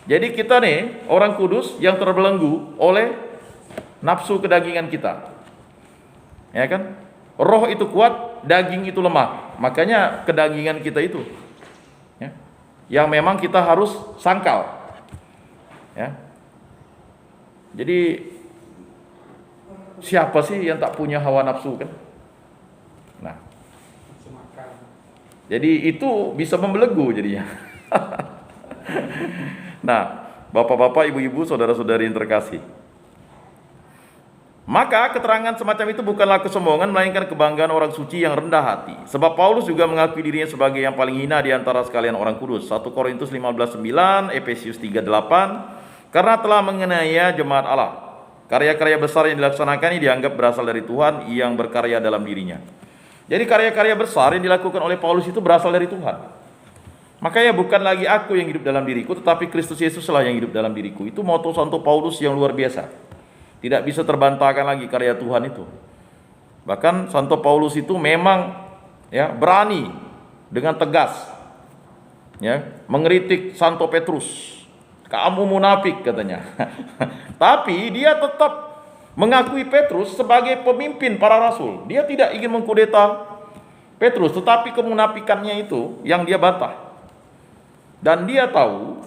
Jadi kita nih orang kudus yang terbelenggu oleh nafsu kedagingan kita. Ya kan? Roh itu kuat, daging itu lemah. Makanya kedagingan kita itu ya, yang memang kita harus sangkal. Ya. Jadi siapa sih yang tak punya hawa nafsu kan? Nah, jadi itu bisa membelenggu jadinya. Nah, bapak-bapak, ibu-ibu, saudara-saudari yang terkasih, maka keterangan semacam itu bukanlah kesombongan, melainkan kebanggaan orang suci yang rendah hati. Sebab Paulus juga mengakui dirinya sebagai yang paling hina di antara sekalian orang kudus. 1 Korintus 15:9, Efesius 3:8. Karena telah menganiaya jemaat Allah. Karya-karya besar yang dilaksanakan ini dianggap berasal dari Tuhan yang berkarya dalam dirinya. Jadi karya-karya besar yang dilakukan oleh Paulus itu berasal dari Tuhan. Makanya bukan lagi aku yang hidup dalam diriku, tetapi Kristus Yesuslah yang hidup dalam diriku. Itu moto Santo Paulus yang luar biasa. Tidak bisa terbantahkan lagi karya Tuhan itu. Bahkan Santo Paulus itu memang ya berani dengan tegas ya mengkritik Santo Petrus. Kamu munafik katanya. Tapi dia tetap mengakui Petrus sebagai pemimpin para rasul. Dia tidak ingin mengkudeta Petrus, tetapi kemunafikannya itu yang dia bantah. Dan dia tahu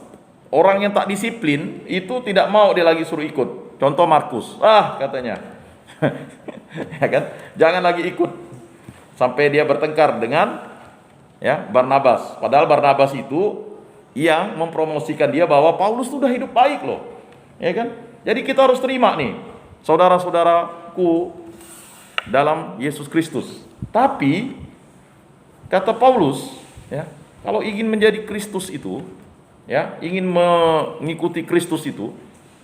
orang yang tak disiplin itu tidak mau dia lagi suruh ikut. Contoh Markus, katanya, ya kan, jangan lagi ikut sampai dia bertengkar dengan ya Barnabas. Padahal Barnabas itu yang mempromosikan dia bahwa Paulus sudah hidup baik loh, ya kan. Jadi kita harus terima nih, saudara-saudaraku dalam Yesus Kristus. Tapi kata Paulus, ya, kalau ingin menjadi Kristus itu, ya, ingin mengikuti Kristus itu,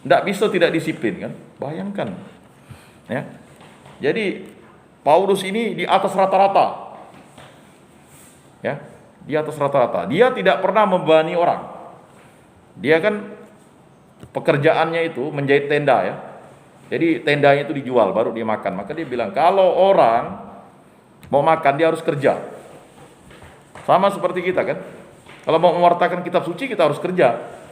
tidak bisa tidak disiplin kan? Bayangkan, ya. Jadi Paulus ini di atas rata-rata, ya, di atas rata-rata. Dia tidak pernah membebani orang. Dia kan pekerjaannya itu menjahit tenda ya. Jadi tendanya itu dijual baru dia makan. Maka dia bilang kalau orang mau makan dia harus kerja. Sama seperti kita kan. Kalau mau mewartakan kitab suci kita harus kerja.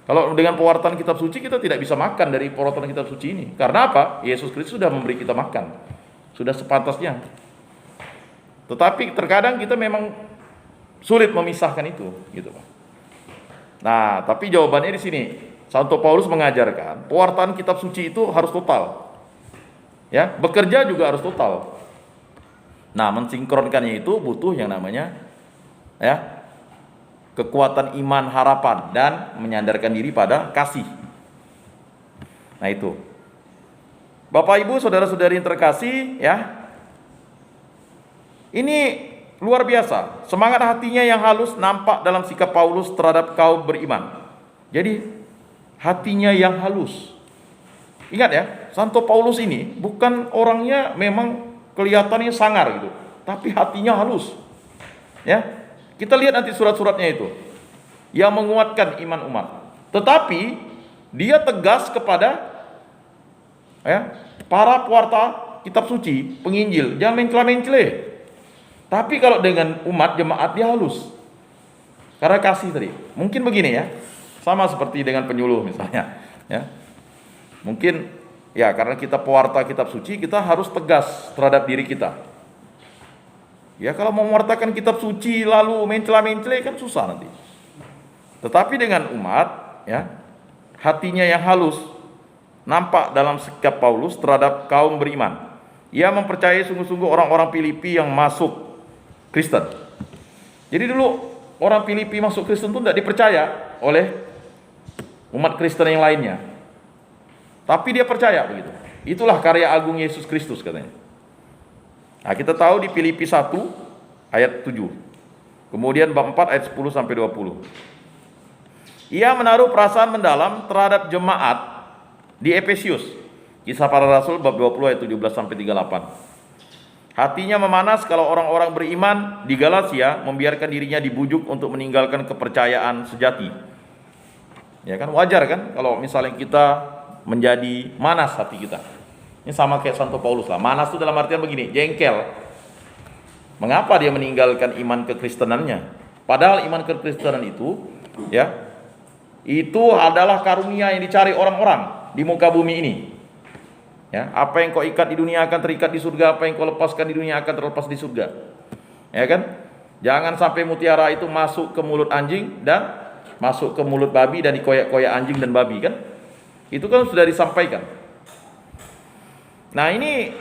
Kalau dengan pewartaan kitab suci kita tidak bisa makan dari pewartaan kitab suci ini. Karena apa? Yesus Kristus sudah memberi kita makan. Sudah sepantasnya. Tetapi terkadang kita memang sulit memisahkan itu, gitu Pak. Nah, tapi jawabannya di sini. Santo Paulus mengajarkan, pewartaan kitab suci itu harus total. Ya, bekerja juga harus total. Nah, mensinkronkannya itu butuh yang namanya ya kekuatan iman, harapan, dan menyandarkan diri pada kasih. Nah itu, Bapak Ibu, saudara-saudari yang terkasih, ya, ini luar biasa. Semangat hatinya yang halus nampak dalam sikap Paulus terhadap kaum beriman. Jadi hatinya yang halus. Ingat ya, Santo Paulus ini bukan orangnya memang kelihatannya sangar gitu, tapi hatinya halus. Ya. Kita lihat nanti surat-suratnya itu yang menguatkan iman umat. Tetapi dia tegas kepada ya, para pewarta kitab suci, penginjil, jangan mencela-mencela. Tapi kalau dengan umat jemaat dia halus. Karena kasih tadi. Mungkin begini ya, sama seperti dengan penyuluh misalnya. Ya, mungkin ya karena kita pewarta kitab suci, kita harus tegas terhadap diri kita. Ya kalau mau mewartakan kitab suci lalu mencela-mencela kan susah nanti. Tetapi dengan umat, ya hatinya yang halus nampak dalam sikap Paulus terhadap kaum beriman. Ia mempercayai sungguh-sungguh orang-orang Filipi yang masuk Kristen. Jadi dulu orang Filipi masuk Kristen itu tidak dipercaya oleh umat Kristen yang lainnya. Tapi dia percaya begitu. Itulah karya agung Yesus Kristus katanya. Nah, kita tahu di Filipi 1 ayat 7. Kemudian bab 4 ayat 10 sampai 20. Ia menaruh perasaan mendalam terhadap jemaat di Efesius. Kisah Para Rasul bab 20 ayat 17 sampai 38. Hatinya memanas kalau orang-orang beriman di Galatia membiarkan dirinya dibujuk untuk meninggalkan kepercayaan sejati. Ya kan wajar kan kalau misalnya kita menjadi manas hati kita. Ini sama kayak Santo Paulus lah. Manas itu dalam artian begini, jengkel. Mengapa dia meninggalkan iman kekristenannya? Padahal iman kekristenan itu, ya, itu adalah karunia yang dicari orang-orang di muka bumi ini. Ya, apa yang kau ikat di dunia akan terikat di surga, apa yang kau lepaskan di dunia akan terlepas di surga. Ya kan? Jangan sampai mutiara itu masuk ke mulut anjing dan masuk ke mulut babi dan dikoyak-koyak anjing dan babi kan? Itu kan sudah disampaikan. Nah ini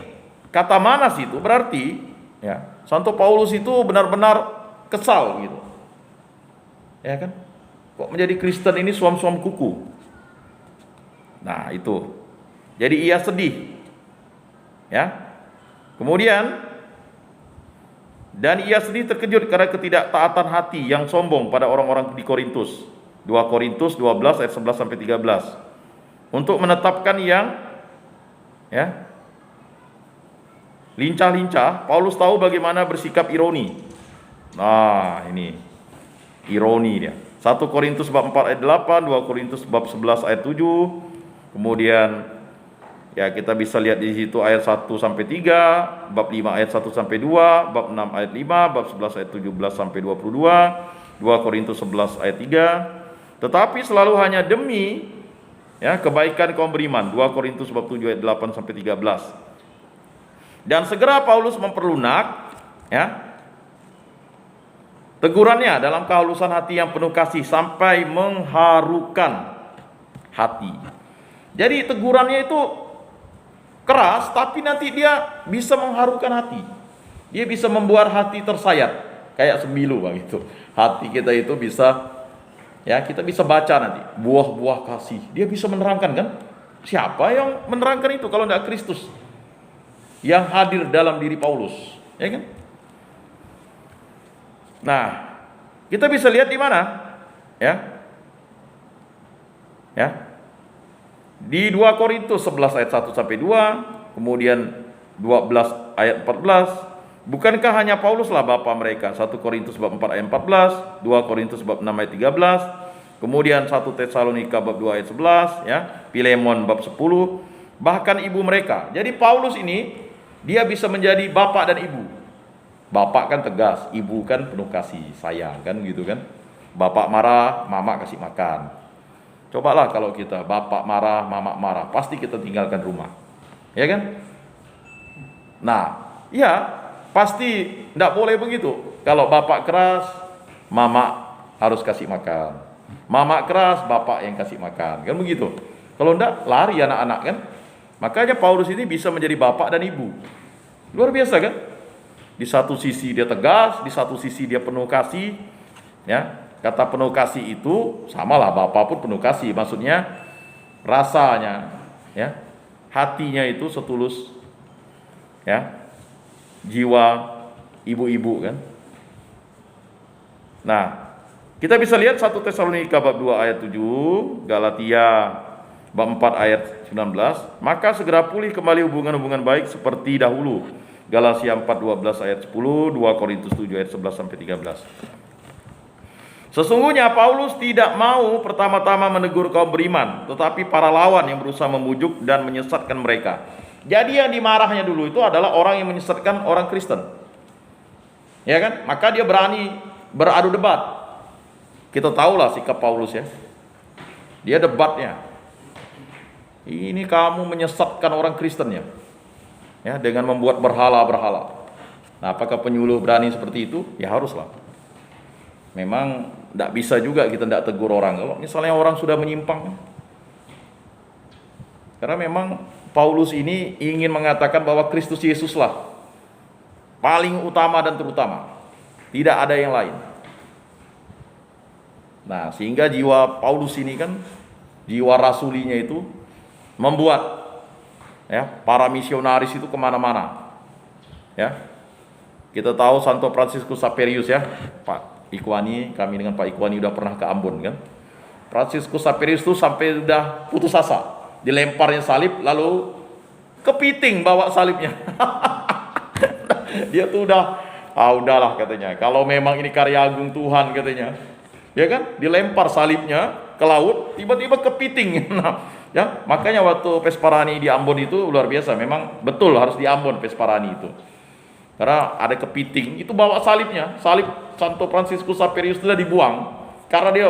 kata manas itu berarti ya Santo Paulus itu benar-benar kesal gitu. Ya kan? Kok menjadi Kristen ini suam-suam kuku. Nah itu. Jadi ia sedih. Ya. Kemudian dan ia sedih terkejut karena ketidaktaatan hati yang sombong pada orang-orang di Korintus. 2 Korintus 12 ayat 11 sampai 13. Untuk menetapkan yang ya lincah-lincah, Paulus tahu bagaimana bersikap ironi. Nah, ini ironi dia. 1 Korintus bab 4 ayat 8, 2 Korintus bab 11 ayat 7. Kemudian ya kita bisa lihat di situ ayat 1 sampai 3, bab 5 ayat 1 sampai 2, bab 6 ayat 5, bab 11 ayat 17 sampai 22, 2 Korintus 11 ayat 3. Tetapi selalu hanya demi ya kebaikan kaum beriman. 2 Korintus bab 7 ayat 8 sampai 13. Dan segera Paulus memperlunak ya tegurannya dalam kehalusan hati yang penuh kasih sampai mengharukan hati. Jadi tegurannya itu keras tapi nanti dia bisa mengharukan hati. Dia bisa membuat hati tersayat kayak sembilu begitu. Hati kita itu bisa ya kita bisa baca nanti buah-buah kasih. Dia bisa menerangkan kan? Siapa yang menerangkan itu kalau tidak Kristus yang hadir dalam diri Paulus, ya kan? Nah, kita bisa lihat di mana? Ya. Ya. Di 2 Korintus 11 ayat 1 sampai 2, kemudian 12 ayat 14. Bukankah hanya Paulus lah bapa mereka? 1 Korintus bab 4 ayat 14, 2 Korintus bab 6 ayat 13, kemudian 1 Tesalonika bab 2 ayat 11, ya. Filemon bab 10, bahkan ibu mereka. Jadi Paulus ini dia bisa menjadi bapak dan ibu. Bapak kan tegas, ibu kan penuh kasih sayang kan gitu kan. Bapak marah, mama kasih makan. Cobalah kalau kita bapak marah, mama marah, pasti kita tinggalkan rumah. Ya kan? Nah, ya pasti tidak boleh begitu. Kalau bapak keras, mama harus kasih makan. Mama keras, bapak yang kasih makan. Kan begitu. Kalau tidak, lari anak-anak kan. Makanya Paulus ini bisa menjadi bapak dan ibu. Luar biasa kan? Di satu sisi dia tegas, di satu sisi dia penuh kasih. Ya, kata penuh kasih itu samalah bapak pun penuh kasih. Maksudnya rasanya, ya, hatinya itu setulus, ya, jiwa ibu-ibu kan. Nah, kita bisa lihat 1 Tesalonika bab 2 ayat 7, Galatia bab 4 ayat 19, maka segera pulih kembali hubungan-hubungan baik seperti dahulu. Galatia 4:12 ayat 10, 2 Korintus 7 ayat 11 sampai 13. Sesungguhnya Paulus tidak mau pertama-tama menegur kaum beriman, tetapi para lawan yang berusaha memujuk dan menyesatkan mereka. Jadi yang dimarahnya dulu itu adalah orang yang menyesatkan orang Kristen. Ya kan? Maka dia berani beradu debat. Kita tahulah sikap Paulus ya. Dia debatnya. Ini kamu menyesatkan orang Kristen ya, dengan membuat berhala-berhala. Nah, apakah penyuluh berani seperti itu? Ya haruslah. Memang tidak bisa juga kita tidak tegur orang kalau misalnya orang sudah menyimpang. Karena memang Paulus ini ingin mengatakan bahwa Kristus Yesuslah paling utama dan terutama. Tidak ada yang lain. Nah, sehingga jiwa Paulus ini kan, jiwa rasulinya itu membuat ya para misionaris itu kemana-mana. Ya, kita tahu Santo Fransiskus Xaverius ya, Pak Ikhwani, kami dengan Pak Ikhwani udah pernah ke Ambon kan. Fransiskus Xaverius itu sampai udah putus asa, dilemparnya salib lalu kepiting bawa salibnya. Dia tuh udahlah katanya. Kalau memang ini karya agung Tuhan katanya. Ya kan, dilempar salibnya ke laut, tiba-tiba kepiting. Nah, ya, makanya waktu Pesparani di Ambon itu luar biasa. Memang betul harus di Ambon Pesparani itu. Karena ada kepiting, itu bawa salibnya. Salib Santo Fransiskus Xaverius sudah dibuang. Karena dia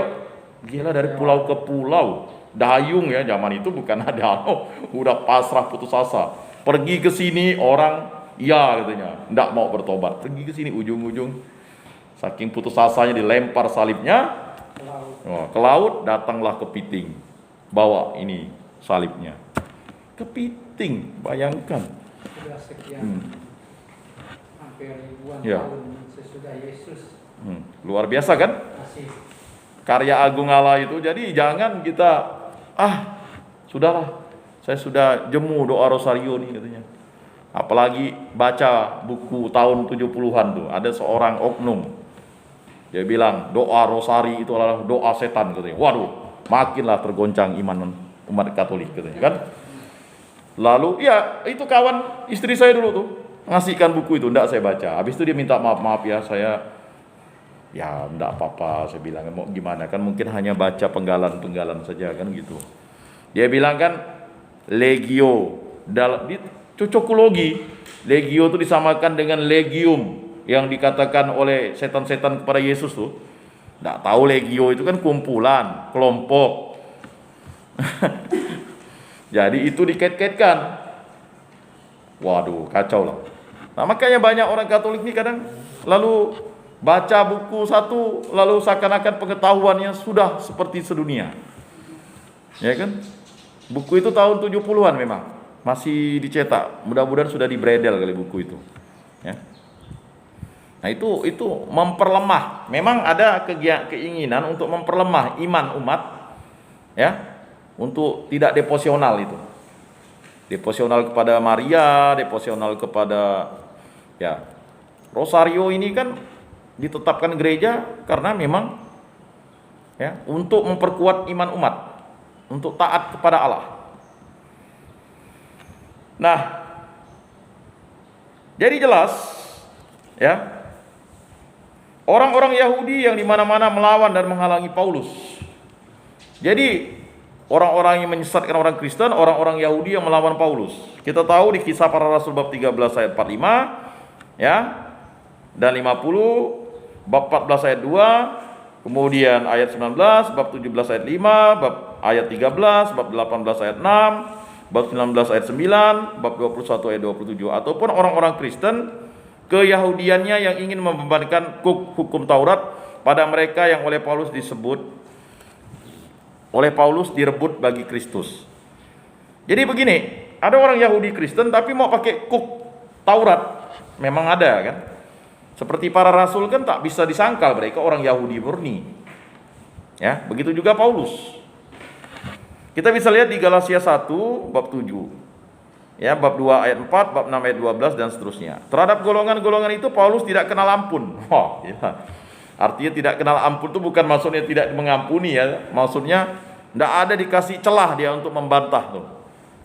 gila dari pulau ke pulau. Dayung ya, zaman itu bukan ada. Udah pasrah putus asa. Pergi ke sini orang, iya katanya, enggak mau bertobat. Pergi ke sini ujung-ujung. Saking putus asanya dilempar salibnya ke laut, datanglah kepiting bawa ini salibnya. Kepiting, bayangkan. Sudah sekian hampir ribuan tahun sesudah Yesus. Luar biasa kan? Masih Karya agung Allah itu. Jadi jangan kita sudahlah, saya sudah jemu doa rosario nih katanya. Apalagi baca buku tahun 70-an tuh, ada seorang oknum. Dia bilang doa rosari itu adalah doa setan katanya. Waduh, makinlah tergoncang iman umat Katolik katanya kan. Lalu ya itu kawan istri saya dulu tuh ngasihkan buku itu, enggak saya baca. Habis itu dia minta maaf ya saya ya enggak apa-apa, saya bilang mau gimana kan, mungkin hanya baca penggalan-penggalan saja kan gitu. Dia bilang kan legio di cocokologi, legio itu disamakan dengan legium yang dikatakan oleh setan-setan kepada Yesus tuh. Nggak tahu legio itu kan kumpulan, kelompok. Jadi itu dikait-kaitkan. Waduh, kacau lah. Nah, makanya banyak orang Katolik ini kadang lalu baca buku satu, lalu seakan-akan pengetahuannya sudah seperti sedunia. Ya kan? Buku itu tahun 70-an memang. Masih dicetak. Mudah-mudahan sudah dibredel kali buku itu. Ya. Nah itu memperlemah. Memang ada keinginan untuk memperlemah iman umat, ya, untuk tidak devosional itu. Devosional kepada Maria, devosional kepada ya rosario ini kan ditetapkan gereja karena memang ya untuk memperkuat iman umat, untuk taat kepada Allah. Nah, jadi jelas ya. Orang-orang Yahudi yang di mana-mana melawan dan menghalangi Paulus. Jadi orang-orang yang menyesatkan orang Kristen, orang-orang Yahudi yang melawan Paulus. Kita tahu di Kisah Para Rasul bab 13 ayat 45 ya, dan 50, bab 14 ayat 2, kemudian ayat 19, bab 17 ayat 5, bab ayat 13, bab 18 ayat 6, bab 19 ayat 9, bab 21 ayat 27, ataupun orang-orang Kristen keyahudiannya yang ingin membebankan hukum Taurat pada mereka yang oleh Paulus direbut bagi Kristus. Jadi begini, ada orang Yahudi Kristen tapi mau pakai Taurat, memang ada kan? Seperti para rasul kan tak bisa disangkal mereka orang Yahudi murni. Ya, begitu juga Paulus. Kita bisa lihat di Galatia 1 bab 7. Ya, bab 2 ayat 4, bab 6 ayat 12 dan seterusnya. Terhadap golongan-golongan itu Paulus tidak kenal ampun. Wah, ya. Artinya tidak kenal ampun itu bukan maksudnya tidak mengampuni ya. Maksudnya tidak ada dikasih celah dia untuk membantah tuh.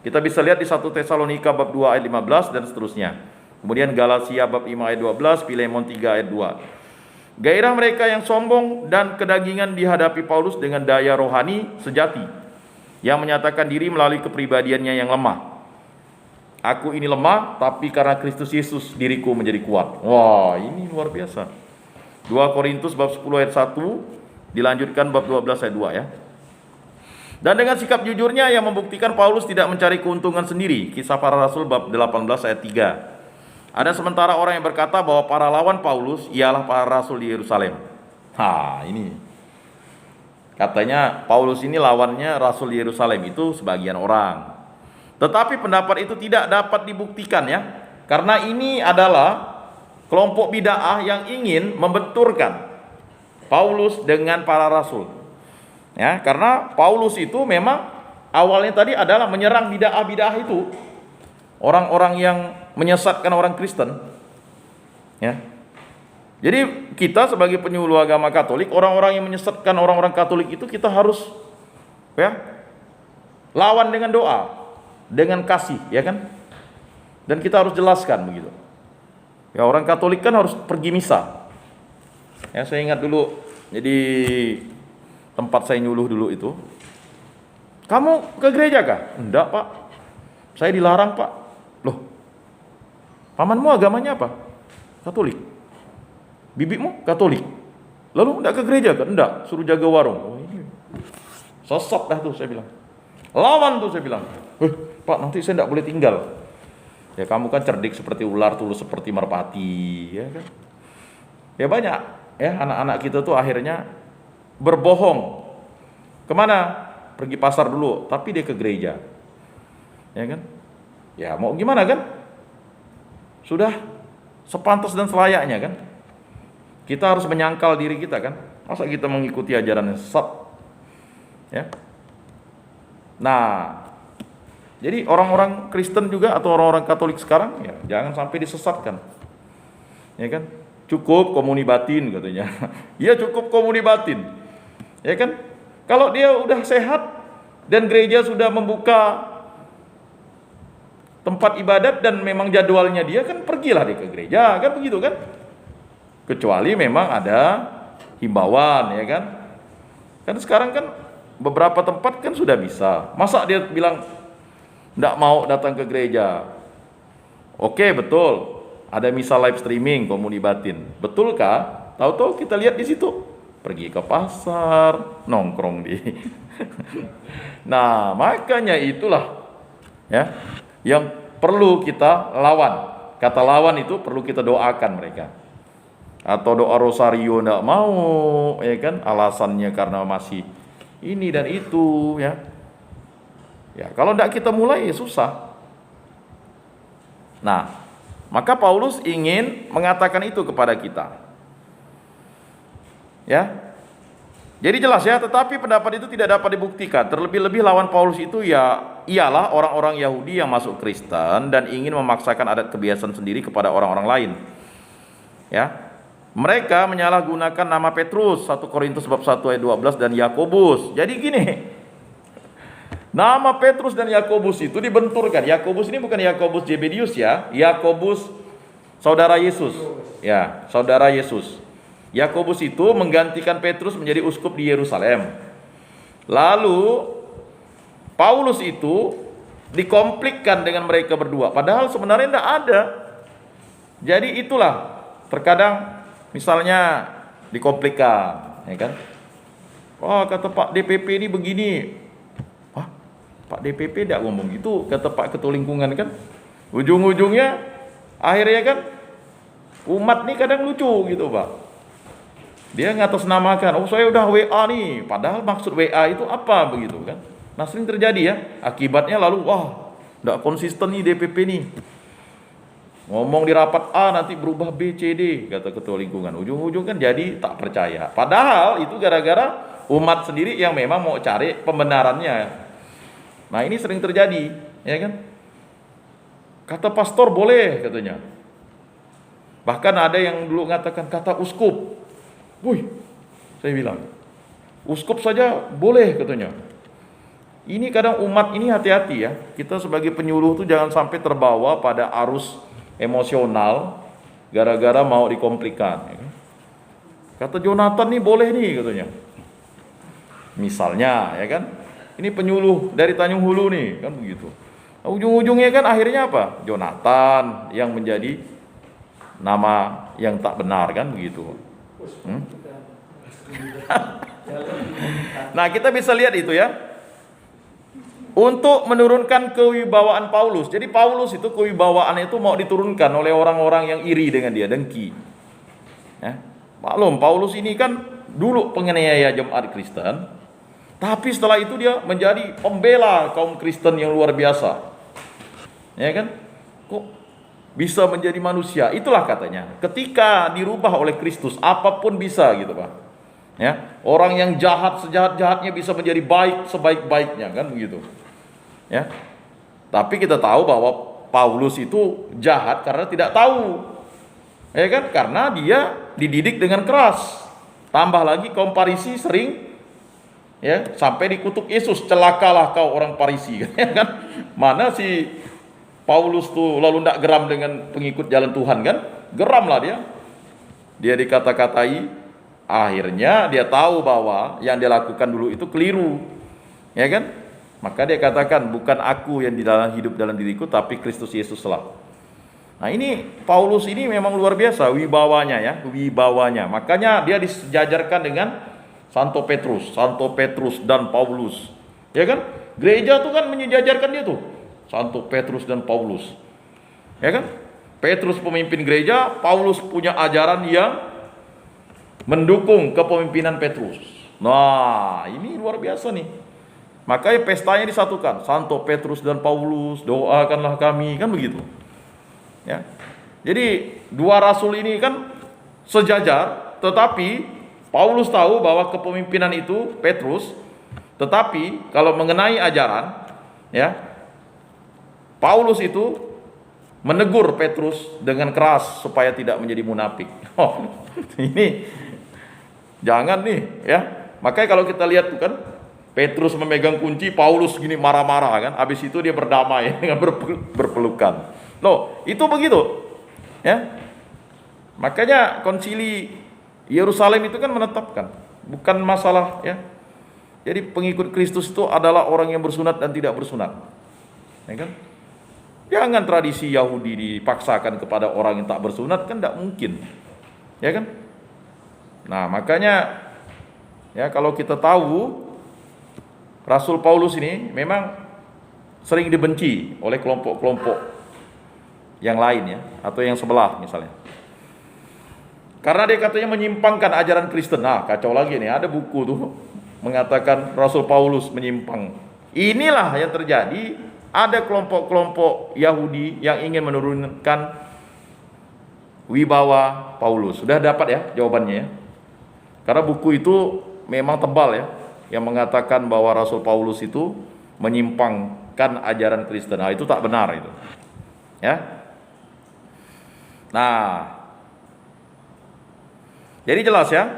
Kita bisa lihat di 1 Tesalonika bab 2 ayat 15 dan seterusnya. Kemudian Galatia bab 5 ayat 12, Filemon 3 ayat 2. Gairah mereka yang sombong dan kedagingan dihadapi Paulus dengan daya rohani sejati yang menyatakan diri melalui kepribadiannya yang lemah. Aku ini lemah, tapi karena Kristus Yesus diriku menjadi kuat. Wah, ini luar biasa. 2 Korintus bab 10 ayat 1, Dilanjutkan bab 12 ayat 2 ya. Dan dengan sikap jujurnya yang membuktikan Paulus tidak mencari keuntungan sendiri. Kisah Para Rasul bab 18 ayat 3. Ada sementara orang yang berkata bahwa para lawan Paulus ialah para rasul di Yerusalem. Ini. Katanya Paulus ini lawannya rasul di Yerusalem, itu sebagian orang. Tetapi pendapat itu tidak dapat dibuktikan ya. Karena ini adalah kelompok bid'ah yang ingin membenturkan Paulus dengan para rasul. Ya, karena Paulus itu memang awalnya tadi adalah menyerang bid'ah-bid'ah itu. Orang-orang yang menyesatkan orang Kristen. Ya. Jadi kita sebagai penyuluh agama Katolik, orang-orang yang menyesatkan orang-orang Katolik itu kita harus lawan dengan doa, dengan kasih, ya kan? Dan kita harus jelaskan begitu. Ya, orang Katolik kan harus pergi misa. Ya, saya ingat dulu, jadi tempat saya nyuluh dulu itu, kamu ke gereja kah? Enggak, Pak. Saya dilarang, Pak. Loh, pamanmu agamanya apa? Katolik. Bibimu Katolik. Lalu enggak ke gereja kan? Enggak, suruh jaga warung. Sesat dah tuh saya bilang. Lawan tuh saya bilang. Pak, nanti saya enggak boleh tinggal. Ya, kamu kan cerdik seperti ular, tulus seperti merpati, ya kan? Ya banyak ya anak-anak kita tuh akhirnya berbohong. Kemana? Pergi pasar dulu, tapi dia ke gereja. Ya kan? Ya mau gimana kan? Sudah sepantas dan selayaknya kan? Kita harus menyangkal diri kita kan? Masa kita mengikuti ajaran yang sesat? Ya. Nah, jadi orang-orang Kristen juga atau orang-orang Katolik sekarang ya jangan sampai disesatkan. Ya kan? Cukup komuni batin katanya. Ya cukup komuni batin. Ya kan? Kalau dia udah sehat dan gereja sudah membuka tempat ibadat dan memang jadwalnya dia kan pergilah dia ke gereja, kan begitu kan? Kecuali memang ada himbauan, ya kan? Kan sekarang kan beberapa tempat kan sudah bisa. Masa dia bilang enggak mau datang ke gereja? Oke, betul. Ada misa live streaming komuni batin. Betulkah? Tahu-tahu kita lihat di situ. Pergi ke pasar, nongkrong di. Nah, makanya itulah ya yang perlu kita lawan. Kata lawan itu perlu kita doakan mereka. Atau doa rosario enggak mau, ya kan? Alasannya karena masih ini dan itu, ya. Ya, kalau enggak kita mulai ya susah. Nah, maka Paulus ingin mengatakan itu kepada kita. Ya. Jadi jelas ya, tetapi pendapat itu tidak dapat dibuktikan. Terlebih-lebih lawan Paulus itu ialah orang-orang Yahudi yang masuk Kristen dan ingin memaksakan adat kebiasaan sendiri kepada orang-orang lain. Ya. Mereka menyalahgunakan nama Petrus, 1 Korintus bab 1 ayat 12 dan Yakobus. Jadi gini. Nama Petrus dan Yakobus itu dibenturkan. Yakobus ini bukan Yakobus Zebedius ya, Yakobus saudara Yesus. Ya, saudara Yesus. Yakobus itu menggantikan Petrus menjadi uskup di Yerusalem. Lalu Paulus itu dikonflikkan dengan mereka berdua, padahal sebenarnya tidak ada. Jadi itulah terkadang misalnya dikonflikkan, ya kan? Wah, kata Pak DPP ini begini. Wah, Pak DPP tidak ngomong gitu, kata Pak Ketua Lingkungan kan. Ujung-ujungnya akhirnya kan umat nih kadang lucu gitu, Pak. Dia ngatasnamakan, oh saya udah WA nih, padahal maksud WA itu apa begitu kan? Nah sering terjadi ya, akibatnya lalu wah, nggak konsisten nih DPP nih. Ngomong di rapat A nanti berubah B, C, D, kata Ketua Lingkungan. Ujung-ujung kan jadi tak percaya. Padahal itu gara-gara umat sendiri yang memang mau cari pembenarannya. Nah ini sering terjadi, ya kan? Kata pastor boleh katanya. Bahkan ada yang dulu mengatakan kata uskup. Wih, saya bilang, uskup saja boleh katanya. Ini kadang umat ini hati-hati ya. Kita sebagai penyuluh tuh jangan sampai terbawa pada arus emosional gara-gara mau dikomplikan. Kata Jonathan nih boleh nih katanya. Misalnya ya kan, ini penyuluh dari Tanjung Hulu nih kan begitu. Ujung-ujungnya kan akhirnya apa? Jonathan yang menjadi nama yang tak benar kan begitu. Nah, kita bisa lihat itu ya. Untuk menurunkan kewibawaan Paulus. Jadi Paulus itu kewibawaannya itu mau diturunkan oleh orang-orang yang iri dengan dia, dengki. Ya. Maklum, Paulus ini kan dulu penganiaya jemaat Kristen, tapi setelah itu dia menjadi pembela kaum Kristen yang luar biasa. Ya kan? Kok bisa menjadi manusia? Itulah katanya. Ketika dirubah oleh Kristus, apapun bisa gitu, Pak. Ya, orang yang jahat sejahat-jahatnya bisa menjadi baik sebaik-baiknya, kan begitu. Ya. Tapi kita tahu bahwa Paulus itu jahat karena tidak tahu. Ya kan? Karena dia dididik dengan keras. Tambah lagi kaum Farisi sering ya sampai dikutuk Yesus, celakalah kau orang Farisi, ya kan? Mana si Paulus tuh lalu tidak geram dengan pengikut jalan Tuhan, kan? Geram lah dia. Dia dikata-katai. Akhirnya dia tahu bahwa yang dia lakukan dulu itu keliru, ya kan? Maka dia katakan, bukan aku yang di dalam hidup dalam diriku, tapi Kristus Yesuslah. Nah, ini Paulus ini memang luar biasa wibawanya ya, wibawanya. Makanya dia disejajarkan dengan Santo Petrus dan Paulus. Ya kan? Gereja tuh kan menyejajarkan dia tuh. Santo Petrus dan Paulus. Ya kan? Petrus pemimpin gereja, Paulus punya ajaran yang mendukung kepemimpinan Petrus. Nah, ini luar biasa nih. Makanya pestanya disatukan, Santo Petrus dan Paulus, doakanlah kami, kan begitu. Ya. Jadi dua rasul ini kan sejajar, tetapi Paulus tahu bahwa kepemimpinan itu Petrus, tetapi kalau mengenai ajaran, ya, Paulus itu menegur Petrus dengan keras supaya tidak menjadi munafik. Oh, ini jangan nih, ya. Makanya kalau kita lihat tuh kan, Petrus memegang kunci, Paulus gini marah-marah kan. Habis itu dia berdamai dengan berpelukan. Loh, itu begitu. Ya. Makanya konsili Yerusalem itu kan menetapkan, bukan masalah ya. Jadi pengikut Kristus itu adalah orang yang bersunat dan tidak bersunat. Ya kan? Jangan tradisi Yahudi dipaksakan kepada orang yang tak bersunat, kan tidak mungkin. Ya kan? Nah, makanya ya kalau kita tahu Rasul Paulus ini memang sering dibenci oleh kelompok-kelompok yang lain ya, atau yang sebelah misalnya. Karena dia katanya menyimpangkan ajaran Kristen. Nah, kacau lagi nih, ada buku tuh mengatakan Rasul Paulus menyimpang. Inilah yang terjadi, ada kelompok-kelompok Yahudi yang ingin menurunkan wibawa Paulus. Sudah dapat ya jawabannya ya. Karena buku itu memang tebal ya, yang mengatakan bahwa Rasul Paulus itu menyimpangkan ajaran Kristen. Nah, itu tak benar itu. Ya. Nah, jadi jelas ya.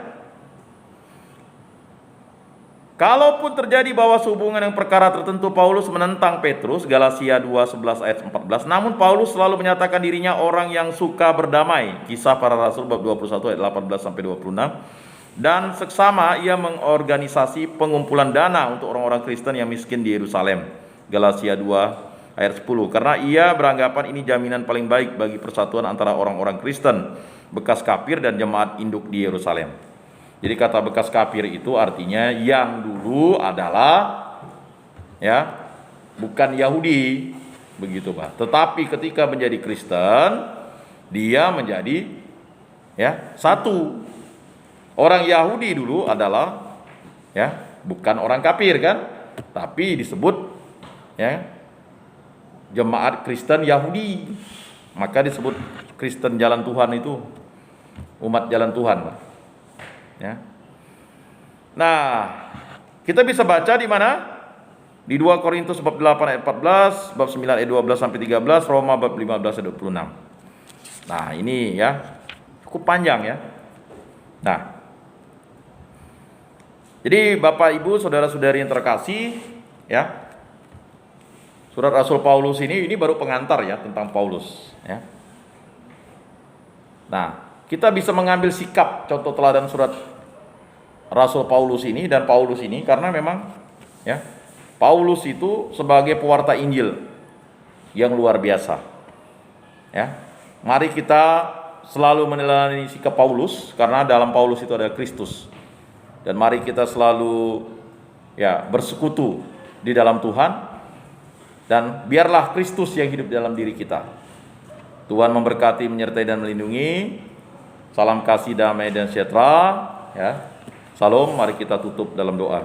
Kalaupun terjadi bahwa sehubungan dengan perkara tertentu Paulus menentang Petrus, Galatia 2:11 ayat 14. Namun Paulus selalu menyatakan dirinya orang yang suka berdamai. Kisah Para Rasul bab 21 ayat 18 sampai 26. Dan seksama ia mengorganisasi pengumpulan dana untuk orang-orang Kristen yang miskin di Yerusalem. Galatia 2 ayat 10. Karena ia beranggapan ini jaminan paling baik bagi persatuan antara orang-orang Kristen bekas kafir dan jemaat induk di Yerusalem. Jadi kata bekas kafir itu artinya yang dulu adalah ya bukan Yahudi, begitu Pak. Tetapi ketika menjadi Kristen, dia menjadi ya satu. Orang Yahudi dulu adalah ya bukan orang kafir kan, tapi disebut ya jemaat Kristen Yahudi. Maka disebut Kristen jalan Tuhan itu umat jalan Tuhan, Pak. Ya. Nah, kita bisa baca di mana? Di 2 Korintus bab 8 ayat 14, bab 9 ayat 12 sampai 13, Roma bab 15 ayat 26. Nah, ini ya cukup panjang ya. Nah, jadi Bapak Ibu saudara-saudari yang terkasih ya, surat Rasul Paulus ini baru pengantar ya tentang Paulus ya. Nah, kita bisa mengambil sikap contoh teladan surat Rasul Paulus ini dan Paulus ini karena memang ya Paulus itu sebagai pewarta Injil yang luar biasa. Ya. Mari kita selalu meneladani sikap Paulus karena dalam Paulus itu ada Kristus. Dan mari kita selalu bersekutu di dalam Tuhan, dan biarlah Kristus yang hidup dalam diri kita. Tuhan memberkati, menyertai dan melindungi. Salam kasih, damai dan sejahtera. Salam, mari kita tutup dalam doa.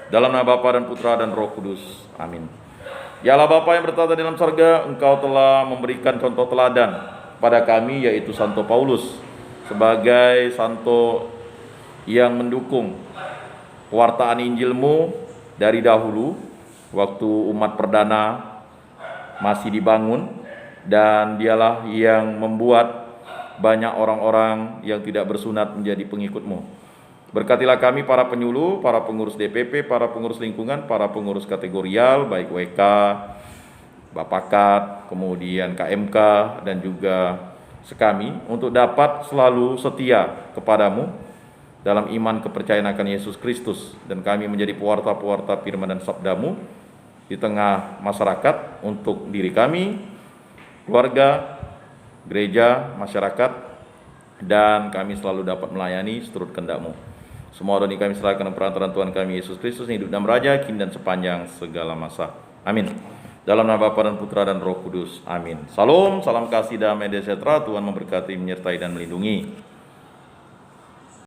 Dalam nama Bapa dan Putra dan Roh Kudus. Amin. Ya Allah Bapa yang bertata di dalam sorga, Engkau telah memberikan contoh teladan pada kami, yaitu Santo Paulus, sebagai santo yang mendukung pewartaan Injil-Mu dari dahulu, waktu umat perdana masih dibangun, dan dialah yang membuat banyak orang-orang yang tidak bersunat menjadi pengikut-Mu. Berkatilah kami para penyuluh, para pengurus DPP, para pengurus lingkungan, para pengurus kategorial, baik WK, Bapakat, kemudian KMK, dan juga sekami, untuk dapat selalu setia kepadamu dalam iman kepercayaan akan Yesus Kristus, dan kami menjadi pewarta-pewarta firman dan sabdamu di tengah masyarakat untuk diri kami, keluarga, gereja, masyarakat, dan kami selalu dapat melayani seturut kehendak-Mu. Semua doa kami serahkan dalam perantaraan Tuhan kami Yesus Kristus, yang hidup dan meraja kini dan sepanjang segala masa. Amin. Dalam nama Bapa dan Putra dan Roh Kudus. Amin. Salam, salam kasih, damai dan sejahtera. Tuhan memberkati, menyertai dan melindungi.